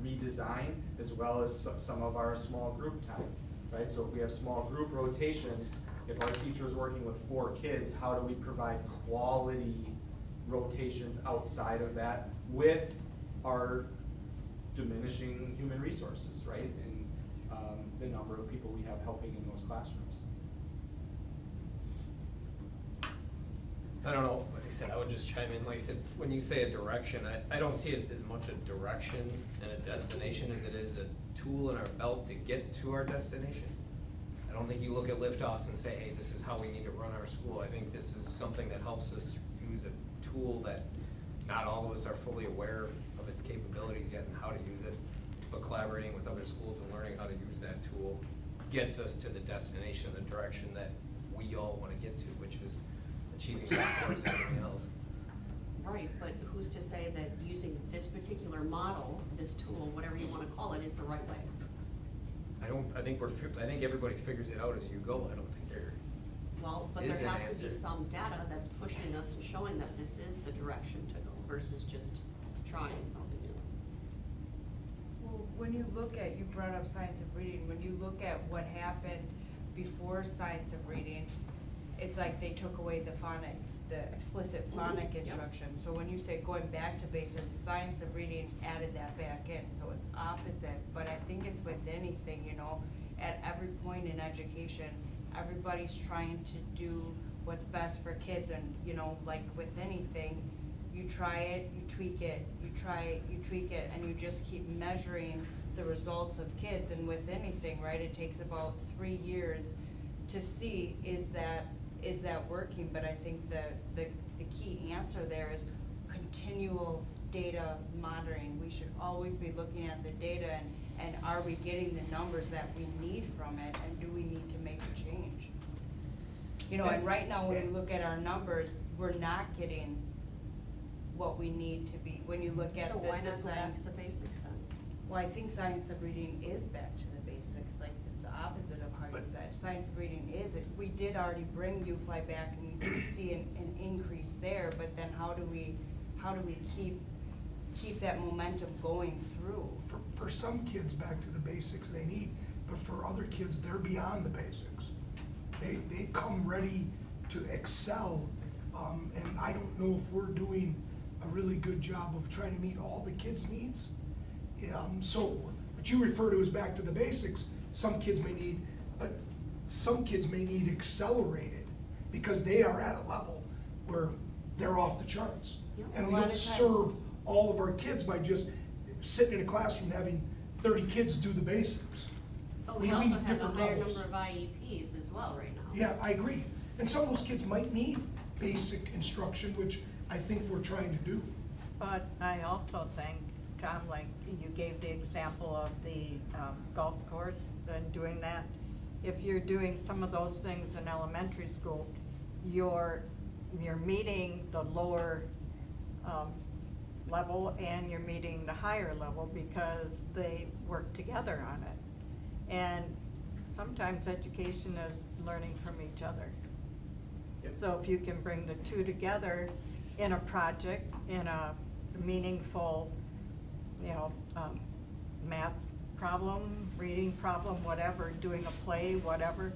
redesign, as well as some of our small group time, right? So if we have small group rotations, if our teacher's working with 4 kids, how do we provide quality rotations outside of that with our diminishing human resources, right? And the number of people we have helping in those classrooms. I don't know, like I said, I would just chime in, like I said, when you say a direction, I don't see it as much a direction and a destination as it is a tool in our belt to get to our destination. I don't think you look at Liftoffs and say, hey, this is how we need to run our school. I think this is something that helps us use a tool that not all of us are fully aware of its capabilities yet and how to use it, but collaborating with other schools and learning how to use that tool gets us to the destination, the direction that we all want to get to, which is achieving the scores and everything else. Right, but who's to say that using this particular model, this tool, whatever you wanna call it, is the right way? I think everybody figures it out as you go. I don't think there Well, but is there an has to be answer. some data that's pushing us and showing that this is the direction to go, versus just trying something new. Well, when you look at, you brought up science of reading, when you look at what happened before science of reading, it's like they took away the explicit phonic Yep. instruction. So when you say going back to basics, science of reading added that back in, so it's opposite. But I think it's with anything, you know, at every point in education, everybody's trying to do what's best for kids, and, you know, like with anything, you try it, you tweak it, you try it, you tweak it, and you just keep measuring the results of kids. And with anything, right, it takes about 3 years to see, is that working? But I think the key answer there is continual data monitoring. We should always be looking at the data, and are we getting the numbers that we need from it, and do we need to make a change? You know, and right now, when we look at our numbers, we're not getting what we need to be. When you look at So why the not go back science. to the basics then? Well, I think science of reading is back to the basics, like it's the opposite of how you But- said. Science of reading is, we did already bring U Fly back and we see an increase there, but then how do we keep that momentum going through? For some kids, back to the basics they need, but for other kids, they're beyond the basics. They come ready to excel, and I don't know if we're doing a really good job of trying to meet all the kids' needs. So, what you refer to as back to the basics, some kids may need, but some kids may need accelerated, because they are at a level where they're off the charts. Yep. And A we lot don't of times- serve all of our kids by just sitting in a classroom having 30 kids do the basics. But we We also need have a different higher levels. number of IEPs as well right now. Yeah, I agree. And some of those kids might need basic instruction, which I think we're trying to do. But I also think, Tom, like you gave the example of the golf course and doing that. If you're doing some of those things in elementary school, you're meeting the lower level and you're meeting the higher level because they work together on it. And sometimes education is learning from each other. Yep. So if you can bring the two together in a project, in a meaningful, math problem, reading problem, whatever, doing a play, whatever,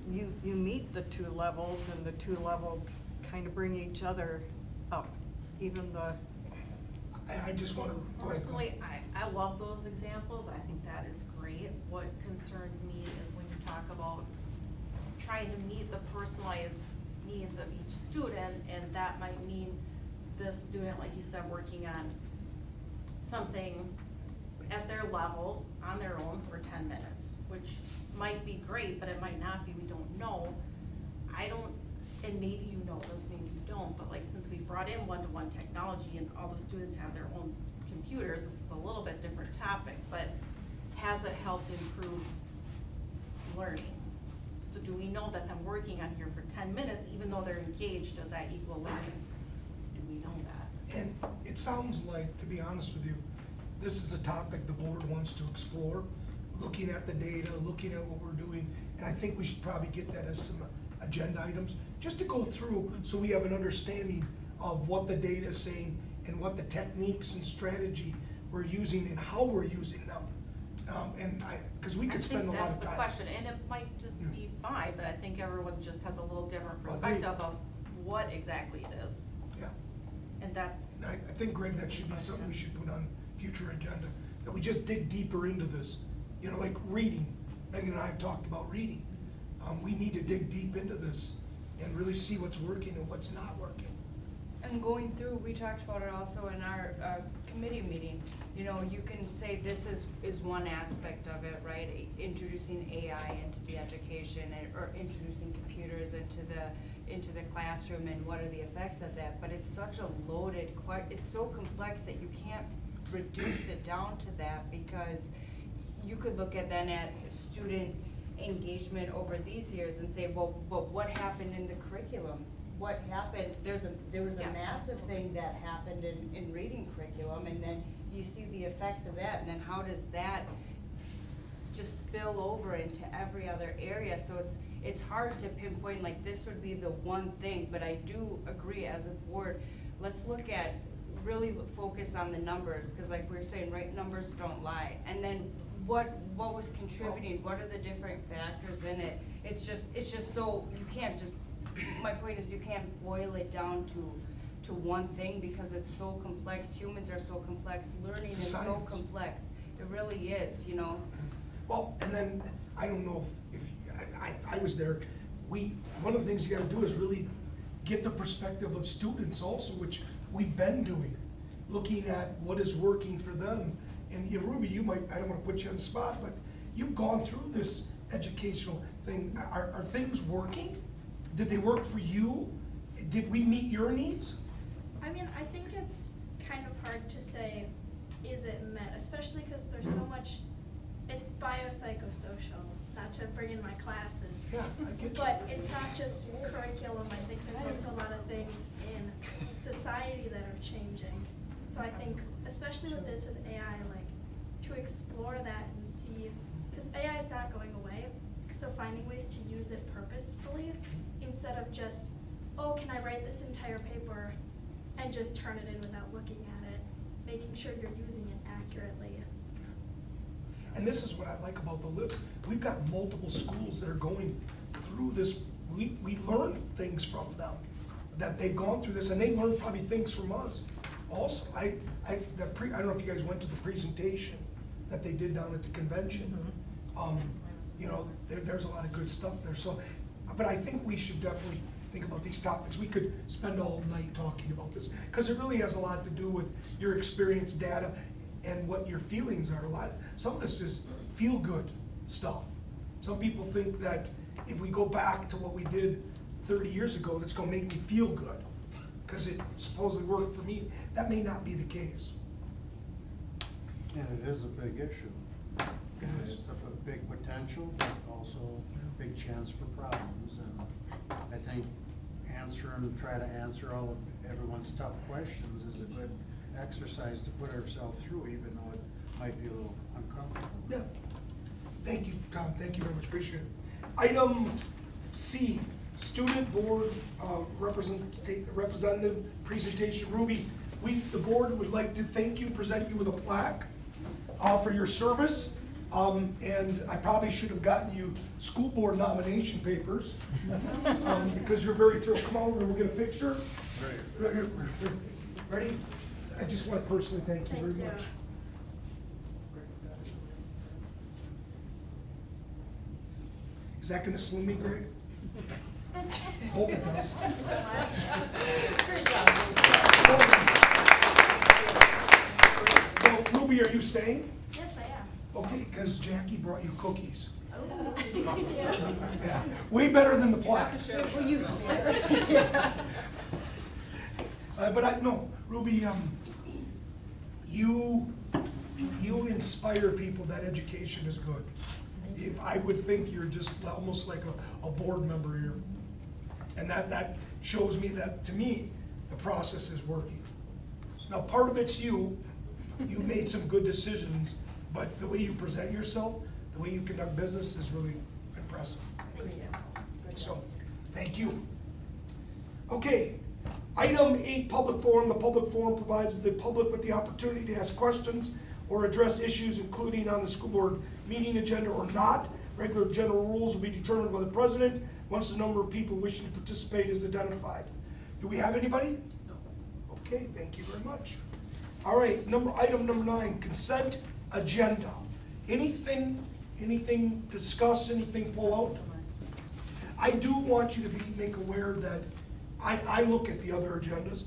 you meet the two levels, and the two levels kind of bring each other up, even the, I just want to. Personally, I love those examples, I think that is great. What concerns me is when you talk about trying to meet the personalized needs of each student, and that might mean the student, like you said, working on something at their level, on their own for 10 minutes, which might be great, but it might not be, we don't know. And maybe you know this, maybe you don't, but like since we brought in one-to-one technology and all the students have their own computers, this is a little bit different topic, but has it helped improve learning? So do we know that them working on here for 10 minutes, even though they're engaged, does that equal learning? Do we know that? And it sounds like, to be honest with you, this is a topic the board wants to explore, looking at the data, looking at what we're doing, and I think we should probably get that as some agenda items, just to go through so we have an understanding of what the data is saying and what the techniques and strategy we're using and how we're using them. Because we could spend a lot of I think that's the time. question, and it might just be fine, but I think everyone just has a little different Agreed. perspective of what exactly it is. Yeah. And that's, And I think, Greg, that should be something we should put on future agenda, that we just dig deeper into this. Like reading. Megan and I have talked about reading. We need to dig deep into this and really see what's working and what's not working. And going through, we talked about it also in our committee meeting, you can say this is one aspect of it, right? Introducing AI into the education or introducing computers into the classroom, and what are the effects of that? But it's such a loaded, it's so complex that you can't reduce it down to that, because you could look at student engagement over these years and say, well, but what happened in the curriculum? What happened, there was a Yeah, massive thing that happened in reading curriculum, and then you see the effects of that, and then how does that just spill over into every other area? So it's hard to pinpoint, like, this would be the one thing, but I do agree as a board, let's look at, really focus on the numbers, because like we were saying, right, numbers don't lie. And then what was contributing, what are the different factors in it? It's just so, you can't just, my point is, you can't boil it down to one thing, because it's so complex. Humans are so complex, learning It's a is so science. complex. It really is, Well, and then, I don't know if I was there, one of the things you gotta do is really get the perspective of students also, which we've been doing, looking at what is working for them. And Ruby, you might, I don't wanna put you on the spot, but you've gone through this educational thing. Are things working? Did they work for you? Did we meet your needs? I mean, I think it's kind of hard to say, is it met, especially because there's so much, it's biopsychosocial, not to bring in my classes. Yeah, I get you. But it's not just curriculum, I think there's also a lot of things in society that are changing. So I think, especially with this, with AI, like, to explore that and see, because AI is not going away, So finding ways to use it purposefully instead of just, oh, can I write this entire paper and just turn it in without looking at it, making sure you're using it accurately. And this is what I like about the list. We've got multiple schools that are going through this. We learn things from them, that they've gone through this, and they learn probably things from us also. I don't know if you guys went to the presentation that they did down at the convention. You know, there's a lot of good stuff there. So, but I think we should definitely think about these topics. We could spend all night talking about this, because it really has a lot to do with your experience, data, and what your feelings are. Some of this is feel-good stuff. Some people think that if we go back to what we did 30 years ago, that's gonna make me feel good, because it supposedly worked for me. That may not be the case. And it is a big issue. It is. It's a big potential, but also a big chance for problems. And I think try to answer all of everyone's tough questions is a good exercise to put ourselves through, even though it might be a little uncomfortable. Yeah. Thank you, Tom. Thank you very much. Appreciate it. Item C, Student Board Representative Presentation. Ruby, the board would like to thank you, present you with a plaque for your service. And I probably should have gotten you school board nomination papers because you're very thorough. Come on over, we'll get a picture. Ready? I just want to personally thank you very much. Is that gonna slim me, Greg? Hope it does. Well, Ruby, are you staying? Yes, I am. Okay, because Jackie brought you cookies. Oh. Yeah, way better than the plaque. Well, you share. But no, Ruby, you inspire people that education is good. I would think you're just almost like a board member here. And that shows me that, to me, the process is working. Now, part of it's you made some good decisions, but the way you present yourself, the way you conduct business is really impressive. So, thank you. Okay, item 8, public forum. The public forum provides the public with the opportunity to ask questions or address issues including on the school board meeting agenda or not. Regular general rules will be determined by the president once the number of people wishing to participate is identified. Do we have anybody? No. Okay, thank you very much. All right, item number 9, consent agenda. Anything discussed, anything pull out? I do want you to make aware that I look at the other agendas.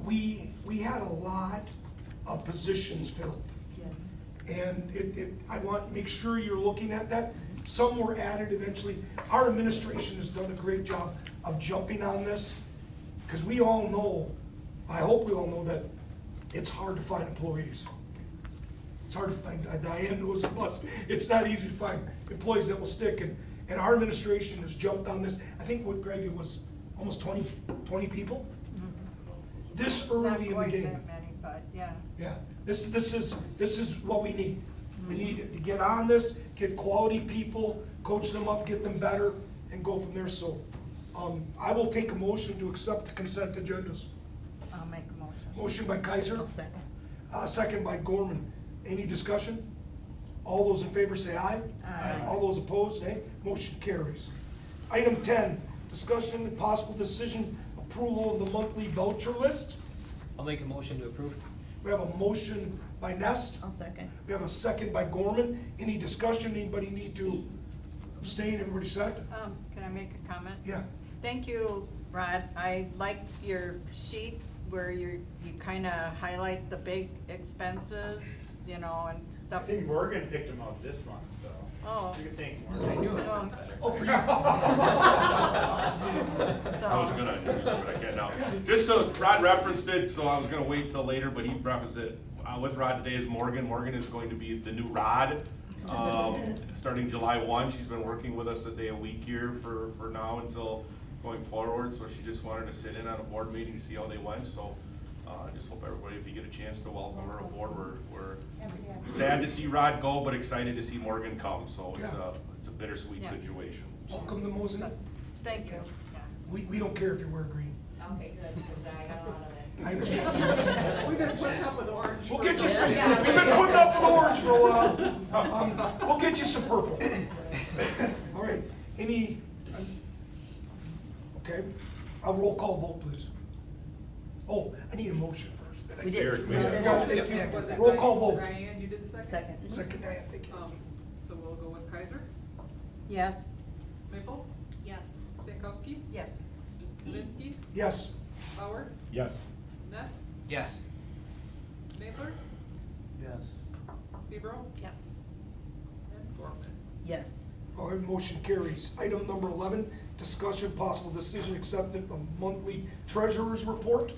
We had a lot of positions filled. And I want to make sure you're looking at that. Some were added eventually. Our administration has done a great job of jumping on this, because we all know, I hope we all know, that it's hard to find employees. It's hard to find, Diane knows it must. It's not easy to find employees that will stick, and our administration has jumped on this. I think what, Greg, it was almost 20 people? This early in the game. Not quite that many, but yeah. Yeah, this is what we need. We need to get on this, get quality people, coach them up, get them better, and go from there. So, I will take a motion to accept the consent agendas. I'll make a motion. Motion by Kaiser. I'll second. Second by Gorman. Any discussion? All those in favor say aye. Aye. All those opposed, nay. Motion carries. Item 10, discussion and possible decision approval of the monthly voucher list. I'll make a motion to approve. We have a motion by Nest. I'll second. We have a second by Gorman. Any discussion? Anybody need to abstain? Everybody set? Can I make a comment? Yeah. Thank you, Rod. I like your sheet where you kind of highlight the big expenses, you know, and I stuff. think Morgan picked them out this month, so. Oh. You can thank I Morgan. knew it. Oh. Oh, for you. I was gonna introduce it, but I can't now. Just so Rod referenced it, so I was gonna wait till later, but he prefaced it. With Rod today is Morgan. Morgan is going to be the new Rod. Starting July 1, she's been working with us a day a week here for now until going forward. So she just wanted to sit in on a board meeting, see how they went. So I just hope everybody, if you get a chance to welcome her aboard, we're sad to see Rod go, but excited to see Morgan come, so it's a bittersweet Yeah. situation. Welcome to Mosinee. Thank you. Yeah. We don't care if you wear green. Okay, good, because I got a lot of that. I understand. We've been putting up with orange. We'll for- get you some, we've been putting up with orange for a while. We'll get you some purple. All right, okay, a roll call vote, please. Oh, I need a motion first. We did. Eric made that Yeah, motion. thank you. Was that Roll call vote. Diane, you did the second? Second. Second, Diane, thank you. So we'll go with Kaiser, Yes. Maple, Yes. Stankowski, Yes. Dubinsky, Yes. Bauer, Yes. Ness, Yes. Mabler, Yes. Zebro, Yes. and Gorman. Yes. All right, motion carries. Item number 11, discussion possible decision acceptance of monthly treasurer's report.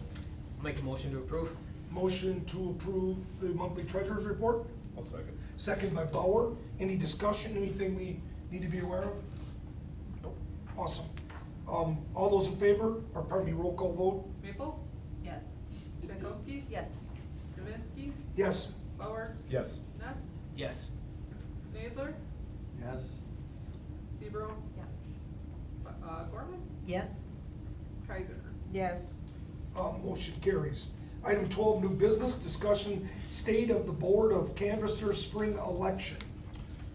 Make a motion to approve? Motion to approve the monthly treasurer's report. I'll second. Second by Bauer. Any discussion, anything we need to be aware of? Nope. Awesome. All those in favor, or pardon me, roll call vote? Maple, Yes. Stankowski, Yes. Dubinsky, Yes. Bauer, Yes. Ness, Yes. Mabler, Yes. Zebro, Yes. Gorman, Yes. Kaiser. Yes. Motion carries. Item 12, new business, discussion state of the Board of Canvassers spring election.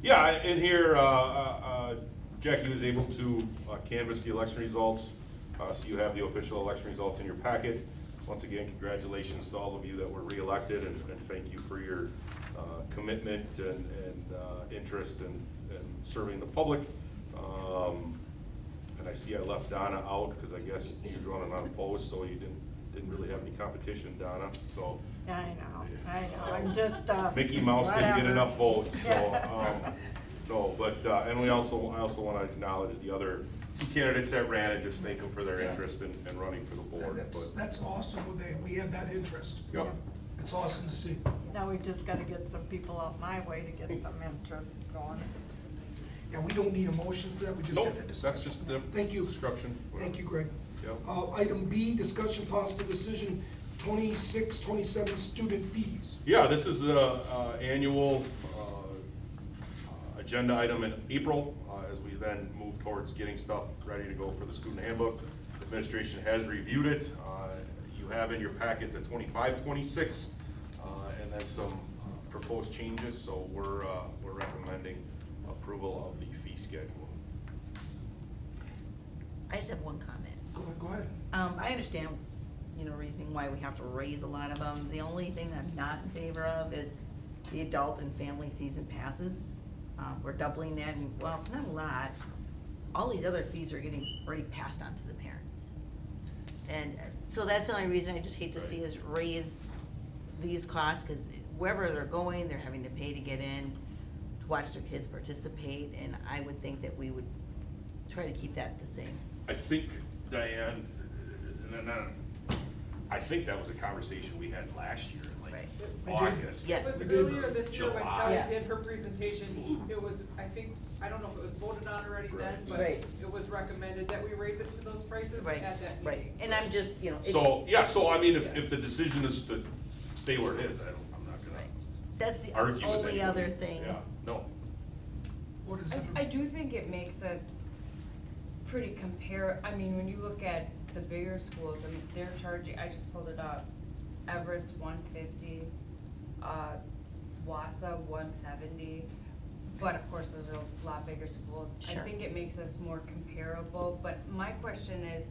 Yeah, in here, Jackie was able to canvass the election results, so you have the official election results in your packet. Once again, congratulations to all of you that were reelected, and thank you for your commitment and interest in serving the public. And I see I left Donna out, because I guess you was running unopposed, so you didn't really have any competition, Donna, so. I know, I'm just, Mickey Mouse didn't get whatever. enough votes, so, no, but, and I also wanna acknowledge the other two candidates that ran and just thank them for their interest in running for the board, That's awesome, we had that interest. Yeah. It's awesome to see. Now we just gotta get some people out my way to get some interest going. Yeah, we don't need a motion for that, we just Nope, had that discussion. that's just the Thank you. description. Thank you, Greg. Yep. Item B, discussion possible decision 26-27 student fees. Yeah, this is the annual agenda item in April, as we then move towards getting stuff ready to go for the student handbook. The administration has reviewed it. You have in your packet the 25-26, and then some proposed changes, so we're recommending approval of the fee schedule. I just have one comment. Go ahead. I understand, reasoning why we have to raise a lot of them. The only thing I'm not in favor of is the adult and family season passes. We're doubling that, and, well, it's not a lot. All these other fees are getting already passed on to the parents. And so that's the only reason I just hate to see us raise these costs, because wherever they're going, they're having to pay to get in, to watch their kids participate, and I would think that we would try to keep that the same. I think, Diane, I think that was a conversation we had last year, like Right. August. Yes. It was We did. earlier this year when July. Kelly Yeah. did her presentation, it was, I don't know if it was voted on already then, but Right. it was recommended that we raise it to those prices Right, at that right, meeting. and I'm just, So, yeah, so I mean, if the decision is to stay where it is, I'm not gonna that's the argue with only anybody. other thing. Yeah, no. What is it? I do think it makes us pretty when you look at the bigger schools, they're charging, I just pulled it up, Everest 150, Wassa 170, but of course, those are a lot bigger schools. Sure. I think it makes us more comparable, but my question is,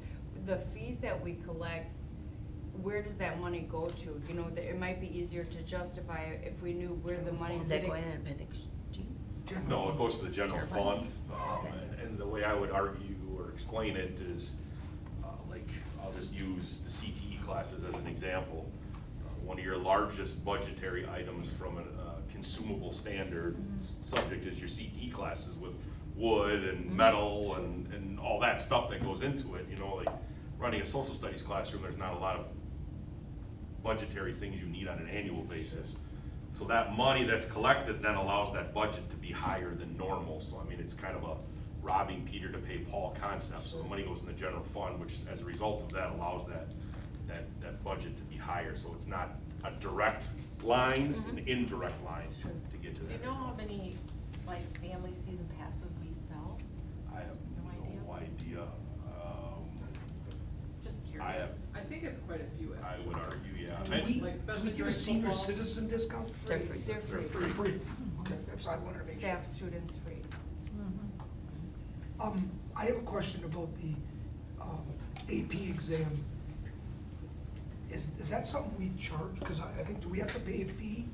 the fees that we collect, where does that money go to? It might be easier to justify it if we knew where the money's Is that getting. going in appendix G? No, it goes to the general General fund, fund. and the way I would argue or explain it is, I'll just use the CTE classes as an example. One of your largest budgetary items from a consumable standard subject is your CTE classes with wood and metal and all that stuff that goes into it, like running a social studies classroom, there's not a lot of budgetary things you need on an annual basis. So that money that's collected then allows that budget to be higher than normal. So I mean, it's kind of a robbing Peter to pay Paul concept. So the money goes in the general fund, which as a result of that allows that budget to be higher. it's not a direct line, an indirect line to get to Do that. you know as well. how many, like, family season passes we sell? I have No no idea. Just I have, curious. I think it's quite a few, I actually. would argue, yeah. Do we, Like, do especially we give a during senior football. citizen discount? They're free. They're free. Free, free, okay, that's, I wanted to make sure. Staff, students free. I have a question about the, AP exam. Is that something we charge? Cause I think, do we have to pay a fee?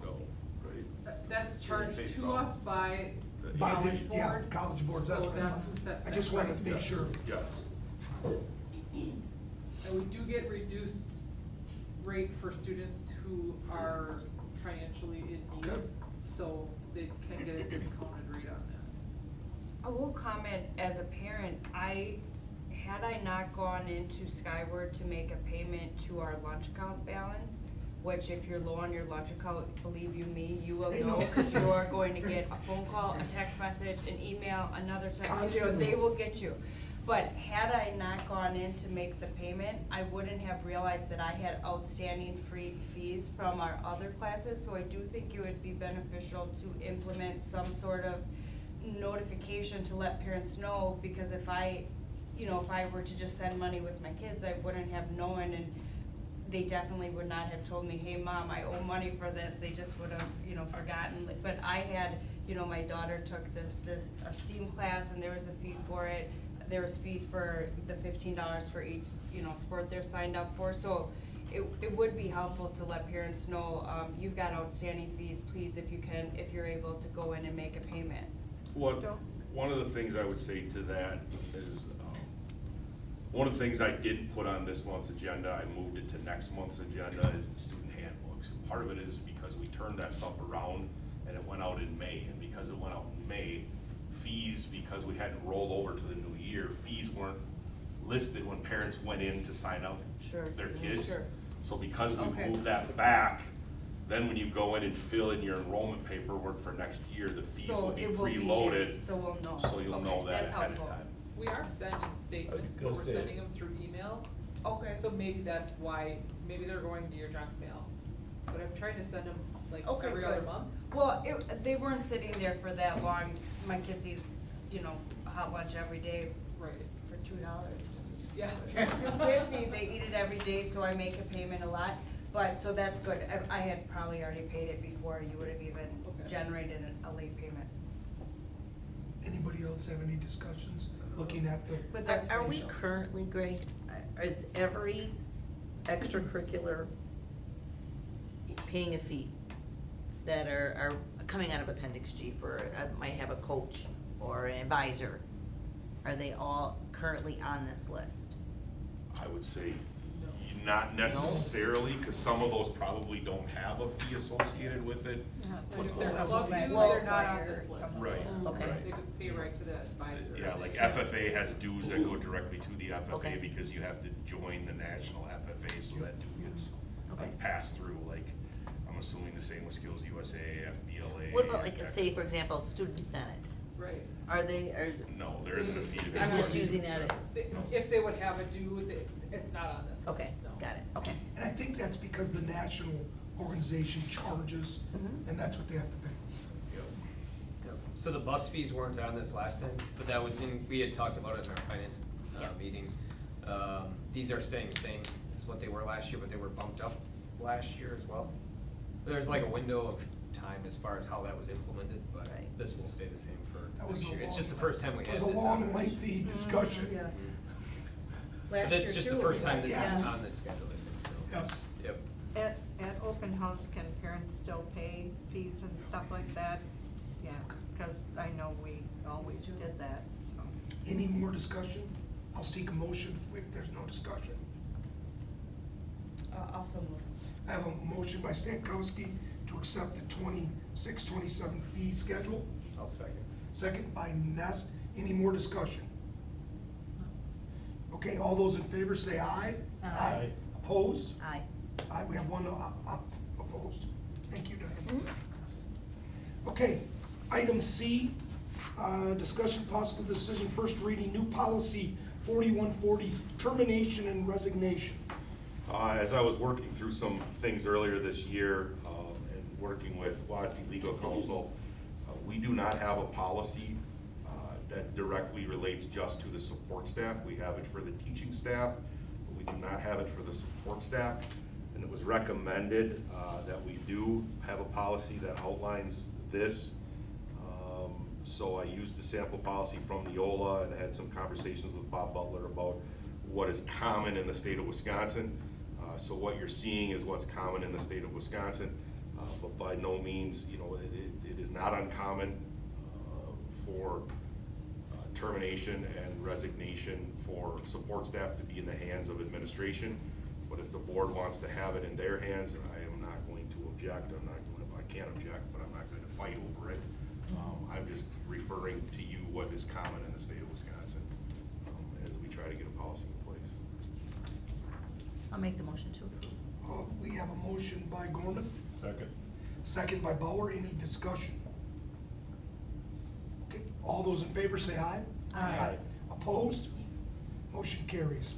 No, right? That's charged Based to on- us by By the- college board. yeah, college boards, that's So what I that's thought. who sets I that just wanted to price. make sure. Yes. And we do get reduced rate for students who are financially in need, Okay. so they can get a discounted rate on that. I will comment, as a parent, had I not gone into Skyward to make a payment to our lunch account balance, which if you're low on your lunch account, believe you me, you will They know, know. cause you are going to get a phone call, a text message, an email, another text, Constantly. they will get you. But had I not gone in to make the payment, I wouldn't have realized that I had outstanding free fees from our other classes, so I do think it would be beneficial to implement some sort of notification to let parents know, because if I were to just send money with my kids, I wouldn't have known, and they definitely would not have told me, hey, mom, I owe money for this, they just would have, forgotten. But I had, my daughter took this STEAM class, and there was a fee for it. There was fees for the $15 for each, sport they're signed up for, so it would be helpful to let parents know, you've got outstanding fees, please, if you're able to go in and make a payment. One of the things I would say to that is, one of the things I didn't put on this month's agenda, I moved it to next month's agenda, is the student handbooks. And part of it is because we turned that stuff around and it went out in May, and because it went out in May, fees, because we hadn't rolled over to the new year, fees weren't listed when parents went in to sign up Sure. their kids. Sure. So because we Okay. moved that back, then when you go in and fill in your enrollment paperwork for next year, the fees will be preloaded. So we'll know. So you'll Okay, know that that's ahead of helpful. time. We are sending statements, but we're sending them through email, Okay. so maybe that's why, maybe they're going to your junk mail. But I'm trying to send them like Okay, every other good. month. Well, they weren't sitting there for that long. My kids eat, hot lunch every day Right. for $2. Yeah. $2.50, they eat it every day, so I make a payment a lot. But, so that's good. I had probably already paid it before you would have even Okay. generated a late payment. Anybody else have any discussions looking at the? But that's Are we pretty- currently, Greg, is every extracurricular paying a fee that are coming out of Appendix G for, might have a coach or an advisor? Are they all currently on this list? I would say not necessarily, cause some of those probably don't have a fee associated with it. But if they're Well, club that's dues, a- they're not on this list. Right, Okay. right. They could pay right to the advisor. Yeah, like FFA has dues that go directly to the Okay. FFA because you have to join the national FFA, so that due gets Okay. like passed through, like, I'm assuming the same with Skills USA, FBLA. What about, like, say, for example, Student Senate? Right. Are they, No, there isn't a fee to be. I'm just charged. using that as, If they would have a due, it's not on this list, okay, no. got it, okay. And I think that's because the national organization charges, Mhm. and that's what they have to pay. So the bus fees weren't on this last time, but that was we had talked about it in our finance Yeah. meeting. These are staying the same as what they were last year, but they were bumped up last year as well. There's like a window of time as far as how that was implemented, but Right. this will stay the same for That was next a year. It's long- just the first time we It had was this. a long, on. lengthy discussion. Yeah. But Last that's year just too. the first time this is Yes. on this schedule, I think, so. Yes. Yep. At open house, can parents still pay fees and stuff like that? Yeah, cause I know we always did that, so. Any more discussion? I'll seek a motion if there's no discussion. Also move. I have a motion by Stankowski to accept the 26-27 fee schedule, I'll second. second by Nest. Any more discussion? Okay, all those in favor say aye. Aye. Opposed? Aye. Aye, we have one opposed. Thank you, Diane. Okay, item C, discussion possible decision, first reading, new policy 4140, termination and resignation. As I was working through some things earlier this year, and working with WASB Legal Counsel, we do not have a policy that directly relates just to the support staff. We have it for the teaching staff, but we do not have it for the support staff. And it was recommended that we do have a policy that outlines this. So I used the sample policy from Neola and had some conversations with Bob Butler about what is common in the state of Wisconsin. So what you're seeing is what's common in the state of Wisconsin, but by no means, you know, it is not uncommon for termination and resignation for support staff to be in the hands of administration. But if the board wants to have it in their hands, I am not going to object. I can't object, but I'm not going to fight over it. I'm just referring to you what is common in the state of Wisconsin as we try to get a policy in place. I'll make the motion to approve. We have a motion by Gorman, Second. second by Bauer. Any discussion? Okay, all those in favor say aye. Aye. Opposed? Motion carries.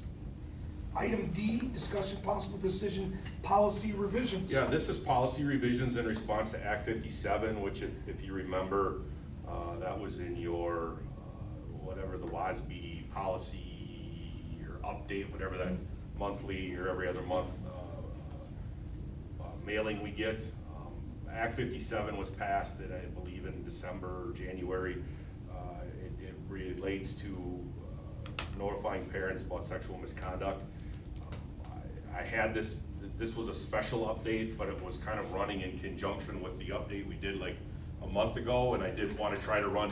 Item D, discussion possible decision, policy revisions. Yeah, this is policy revisions in response to Act 57, which if you remember, that was in your, whatever the WASB policy or update, whatever that monthly or every other month mailing we get. Act 57 was passed, and I believe in December or January. It relates to notifying parents about sexual misconduct. I had this was a special update, but it was kind of running in conjunction with the update we did like a month ago, and I didn't want to try to run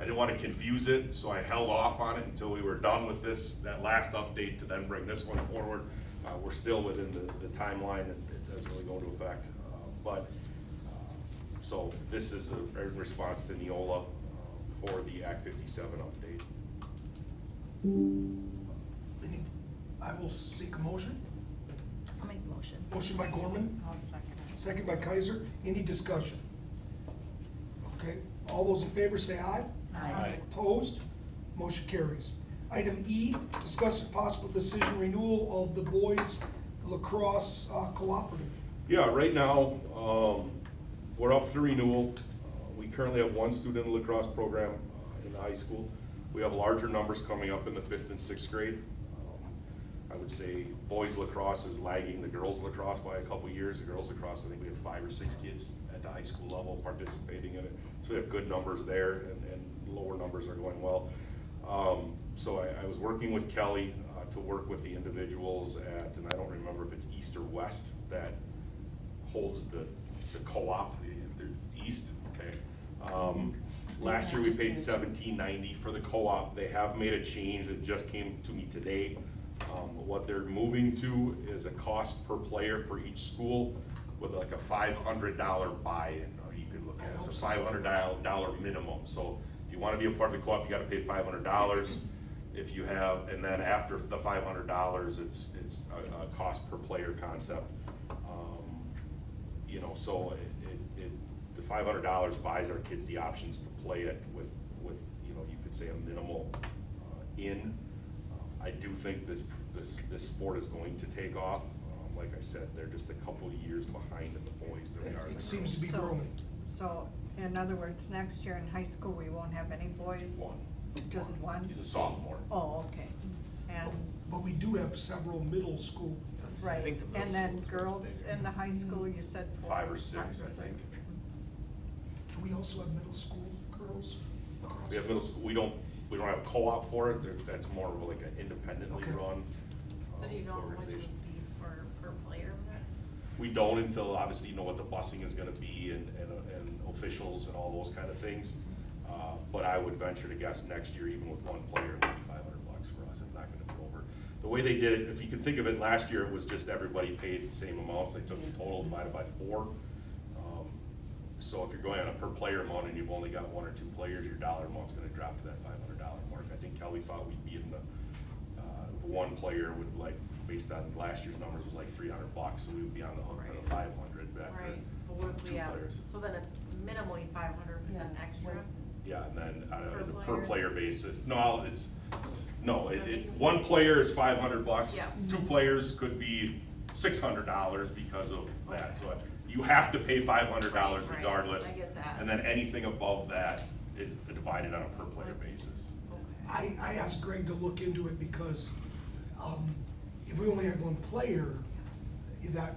I didn't want to confuse it, so I held off on it until we were done with that last update to then bring this one forward. We're still within the timeline, it doesn't really go into effect. So this is in response to Neola for the Act 57 update. I will seek a motion. I'll make the motion. Motion by Gorman, I'll second it. second by Kaiser. Any discussion? Okay, all those in favor say aye. Aye. Opposed? Motion carries. Item E, discussion possible decision renewal of the boys lacrosse cooperative. Yeah, right now, we're up for renewal. We currently have one student in the lacrosse program in the high school. We have larger numbers coming up in the 5th and 6th grade. I would say boys lacrosse is lagging the girls lacrosse by a couple years. The girls lacrosse, I think we have 5 or 6 kids at the high school level participating in it. So we have good numbers there, and lower numbers are going well. So I was working with Kelly to work with the individuals at, and I don't remember if it's East or West that holds the co-op, the East, okay. Last year we paid $17.90 for the co-op. They have made a change, it just came to me today. What they're moving to is a cost per player for each school with like a $500 buy-in, or you could look at it as a $500 minimum. So if you wanna be a part of the co-op, you gotta pay $500. If you have, and then after the $500, it's a cost per player concept. You know, so the $500 buys our kids the options to play it with you know, you could say a minimal in. I do think this sport is going to take off. Like I said, they're just a couple of years behind in the boys than we are in the It seems to be So- growing. So, in other words, next year in high school, we won't have any boys? One. Just one? He's a sophomore. Oh, okay. And, But we do have several middle school. I right, think the middle and then school's girls bigger. in the high school, you said 4? 5 or 6, I think. Do we also have middle school girls? We have middle school, we don't have co-op for it, that's more of like an independently Okay. run So do you know how much it organization. would be per player of that? We don't until obviously you know what the busing is gonna be and officials and all those kind of things. But I would venture to guess next year, even with one player, it would be $500 for us, it's not gonna be over. The way they did it, if you can think of it, last year it was just everybody paid the same amounts, they took the total divided by 4. So if you're going on a per player amount and you've only got 1 or 2 players, your dollar amount's gonna drop to that $500 mark. I think Kelly thought we'd be in the one player would, like, based on last year's numbers, was like $300, so we would be on the hook for the 500 after Right, but what if 2 we have, players. so then it's minimally 500 with an extra? Yeah, and then Per as a per player? player basis, no, it's, No, one player is $500. Yeah. Two players could be $600 because of that. So you have to pay $500 Right, regardless. I get that. And then anything above that is divided on a per player basis. I asked Greg to look into it because, if we only had one player,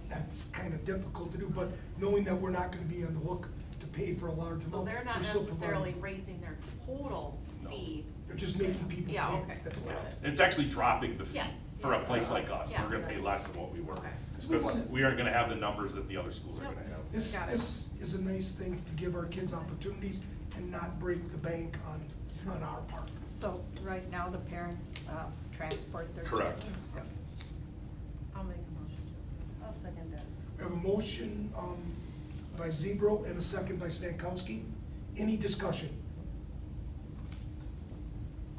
that's kind of difficult to do, but knowing that we're not gonna be on the hook to pay for a large So amount. they're not we're still necessarily providing. raising their total No. fee. They're just making people Yeah, pay. okay. that play. It's actually dropping the fee Yeah. for a place like us. Yeah. We're gonna pay less than what we were. Okay. Because we aren't gonna have the numbers that the other schools are Yep. gonna have. This Got it. is a nice thing to give our kids opportunities and not break the bank on our part. So right now, the parents transport their Correct. children? Yep. I'll make a motion. I'll second that. We have a motion by Zebro and a second by Stankowski. Any discussion?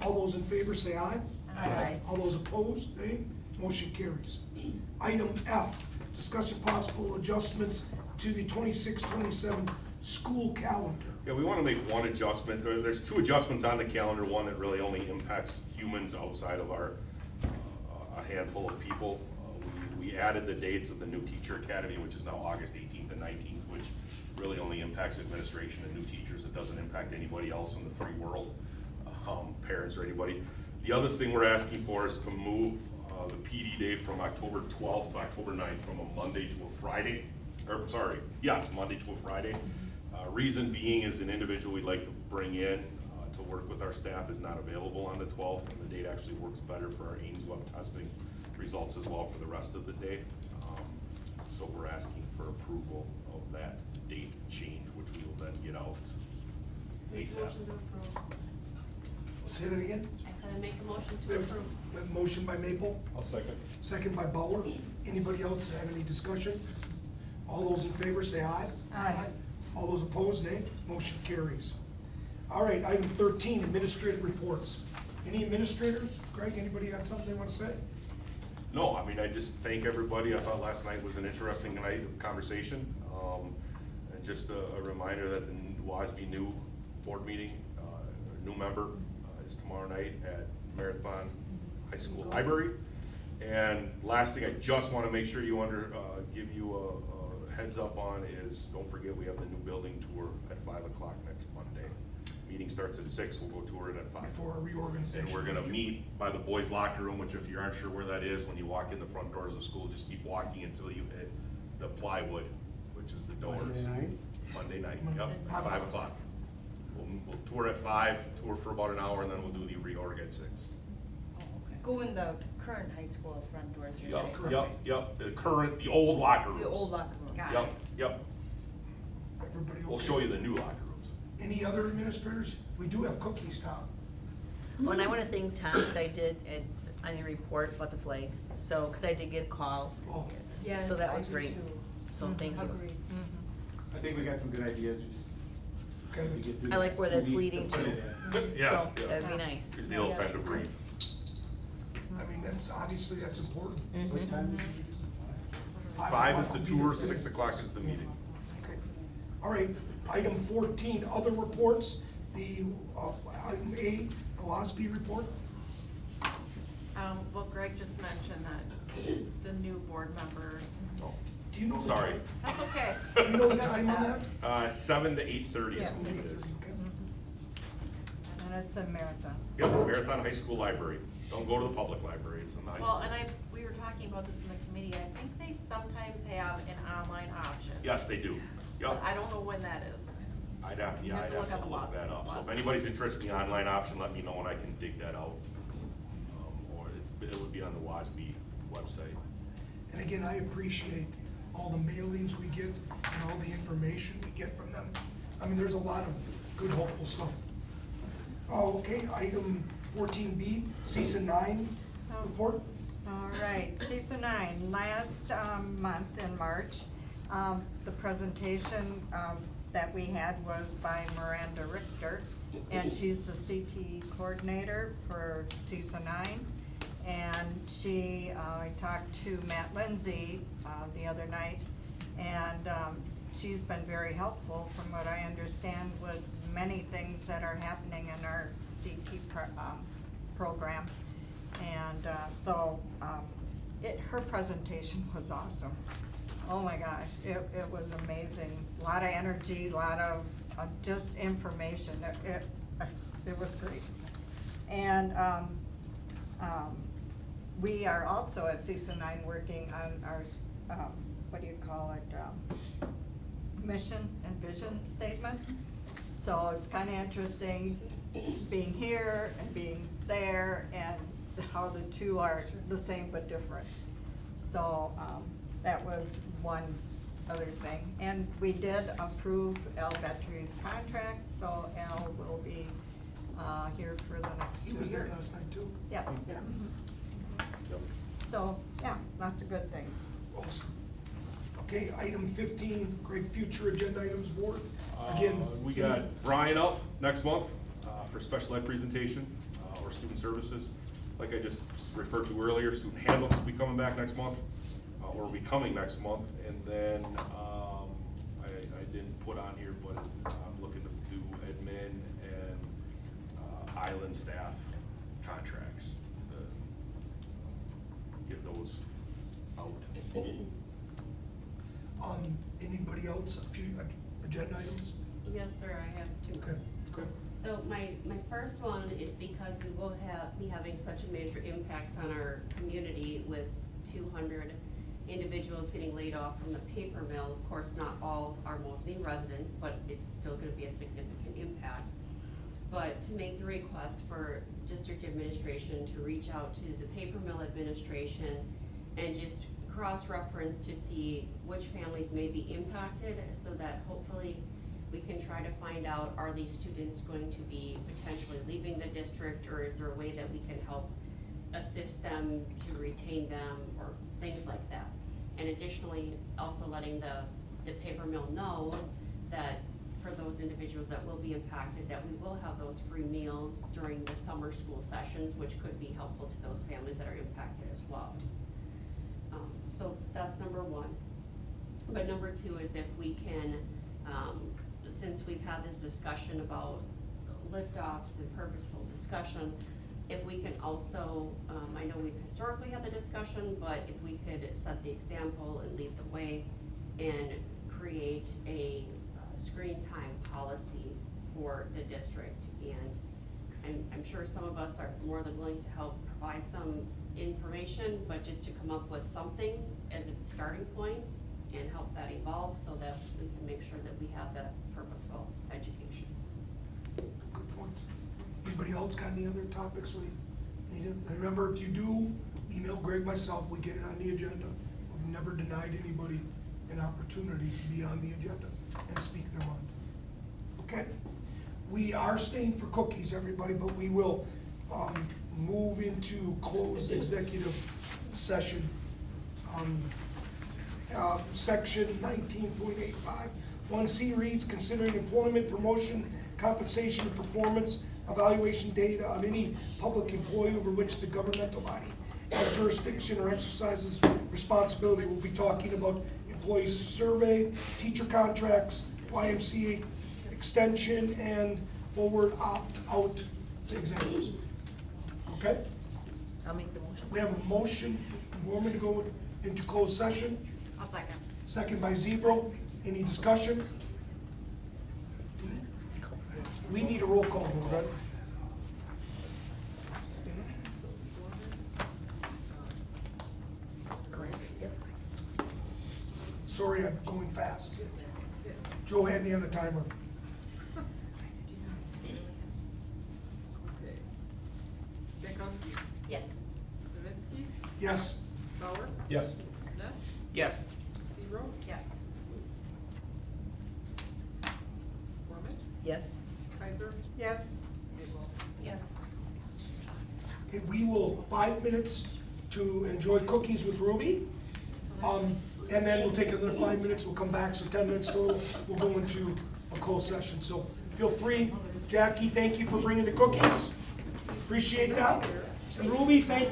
All those in favor say aye. Aye. All those opposed, nay. Motion carries. Item F, discussion possible adjustments to the 26-27 school calendar. Yeah, we wanna make one adjustment. There's two adjustments on the calendar, one that really only impacts humans outside of our, a handful of people. We added the dates of the new teacher academy, which is now August 18th and 19th, which really only impacts administration and new teachers. It doesn't impact anybody else in the free world, parents or anybody. The other thing we're asking for is to move the PD day from October 12th to October 9th, from a Monday to a Friday, or sorry, yes, Monday to a Friday. Reason being is an individual we'd like to bring in to work with our staff is not available on the 12th, and the date actually works better for our Ames web testing results as well for the rest of the day. So we're asking for approval of that date change, which we will then get out ASAP. Motion to approve. Say that again? I said I make a motion We to have approve. a motion by Maple, I'll second. second by Bauer. Anybody else have any discussion? All those in favor say aye. Aye. All those opposed, nay. Motion carries. All right, item 13, administrative reports. Any administrators? Greg, anybody got something they want to say? No, I mean, I just thank everybody. I thought last night was an interesting night of conversation. And just a reminder that the WASB new board meeting, new member, is tomorrow night at Marathon High School Library. And last thing I just want to make sure you give you a heads up on is, don't forget, we have the new building tour at 5 o'clock next Monday. Meeting starts at 6, we'll go tour it at 5. Before our reorganization. And we're gonna meet by the boys' locker room, which if you aren't sure where that is, when you walk in the front doors of the school, just keep walking until you hit the plywood, which is the doors. Monday night? Monday night, yep, at 5 o'clock. We'll tour at 5, tour for about an hour, and then we'll do the reorg at 6. Go in the current high school front doors, you're saying? Yep, the old locker rooms. The old locker room. Got it. Yep, Everybody okay? we'll show you the new locker rooms. Any other administrators? We do have cookies, Tom. Oh, and I wanna thank Tom, cause I did, on your report about the flag, so, cause I did get a call, Oh, Yes, so that I was do great. too. So thank you. Agreed. I think we got some good ideas, we just, okay. we get through I the like next where 2 that's weeks leading put to. it in. Yeah, So, yeah. that'd be nice. Gives the old time to breathe. I mean, obviously that's important. What time? 5 is o'clock the will be tour, finish. 6 o'clock is the meeting. Okay. All right, item 14, other reports. The, item A, the WASB report. Well, Greg just mentioned that the new board member, Do you know the Sorry. time? that's okay. Do you know the time on that? 7 to 8:30 is Yeah. when it is. Okay. And it's a marathon. Yep, Marathon High School Library. Don't go to the public library, it's a nice. Well, and we were talking about this in the committee, I think they sometimes have an online option. Yes, they do. But Yep. I don't know when that is. I'd have You have to look at the look that up. So if anybody's interested in the online option, let me know and I can dig that out. Or it would be on the WASB website. And again, I appreciate all the mailings we get and all the information we get from them. I mean, there's a lot of good, hopeful stuff. Okay, item 14B, CISA 9 report. All right, CISA 9, last month in March, the presentation that we had was by Miranda Richter, and she's the CTE coordinator for CISA 9. And I talked to Matt Lindsay the other night, and she's been very helpful from what I understand with many things that are happening in our CT program. And her presentation was awesome. Oh my gosh, it was amazing. A lot of energy, a lot of just information. It was great. And we are also at CISA 9 working on our, what do you call it, mission and vision statement. So it's kind of interesting being here and being there and how the two are the same but different. So that was one other thing. And we did approve Al Bettry's contract, so Al will be here for the next 2 years. He was there last night too. Yeah. Yeah. Yep. So, yeah, lots of good things. Awesome. Okay, item 15, great future agenda items board. Again. We got Brian up next month for special ed presentation or student services. Like I just referred to earlier, student handbooks will be coming back next month, or will be coming next month. And then I didn't put on here, but I'm looking to do admin and island staff contracts. Get those out. Anybody else, a few agenda items? Yes, sir, I have two. Okay, good. So my first one is because we will be having such a major impact on our community with 200 individuals getting laid off from the paper mill. Of course, not all are Mosinee residents, but it's still gonna be a significant impact. But to make the request for district administration to reach out to the paper mill administration and just cross-reference to see which families may be impacted, so that hopefully we can try to find out, are these students going to be potentially leaving the district, or is there a way that we can help assist them to retain them, or things like that. And additionally, also letting the paper mill know that for those individuals that will be impacted, that we will have those free meals during the summer school sessions, which could be helpful to those families that are impacted as well. So that's number one. But number two is if we can, since we've had this discussion about liftoffs and purposeful discussion, if we can also, I know we've historically had the discussion, but if we could set the example and lead the way and create a screen time policy for the district. And I'm sure some of us are more than willing to help provide some information, but just to come up with something as a starting point and help that evolve so that we can make sure that we have that purposeful education. Good point. Anybody else got any other topics we need to, remember, if you do, email Greg, myself, we get it on the agenda. We've never denied anybody an opportunity to be on the agenda and speak their mind. Okay? We are staying for cookies, everybody, but we will move into closed executive session. Section 19.85. 1C reads, considering employment, promotion, compensation, and performance evaluation data of any public employee over which the governmental body has jurisdiction or exercises responsibility. We'll be talking about employee survey, teacher contracts, YMCA extension, and forward opt-out examples. Okay? I'll make the motion. We have a motion. You want me to go into closed session? I'll second. Second by Zebro. Any discussion? We need a roll call vote, right? Sorry, I'm going fast. Joe had me on the timer. Okay. Jankowski, Yes. Levinsky, Yes. Bauer, Yes. Ness, Yes. Zero, Yes. Gorman, Yes. Kaiser, Yes? Bidwell. Yes. Okay, we will, 5 minutes to enjoy cookies with Ruby. And then we'll take another 5 minutes, we'll come back, so 10 minutes total, we'll go into a closed session. So feel free. Jackie, thank you for bringing the cookies. Appreciate that. And Ruby, thank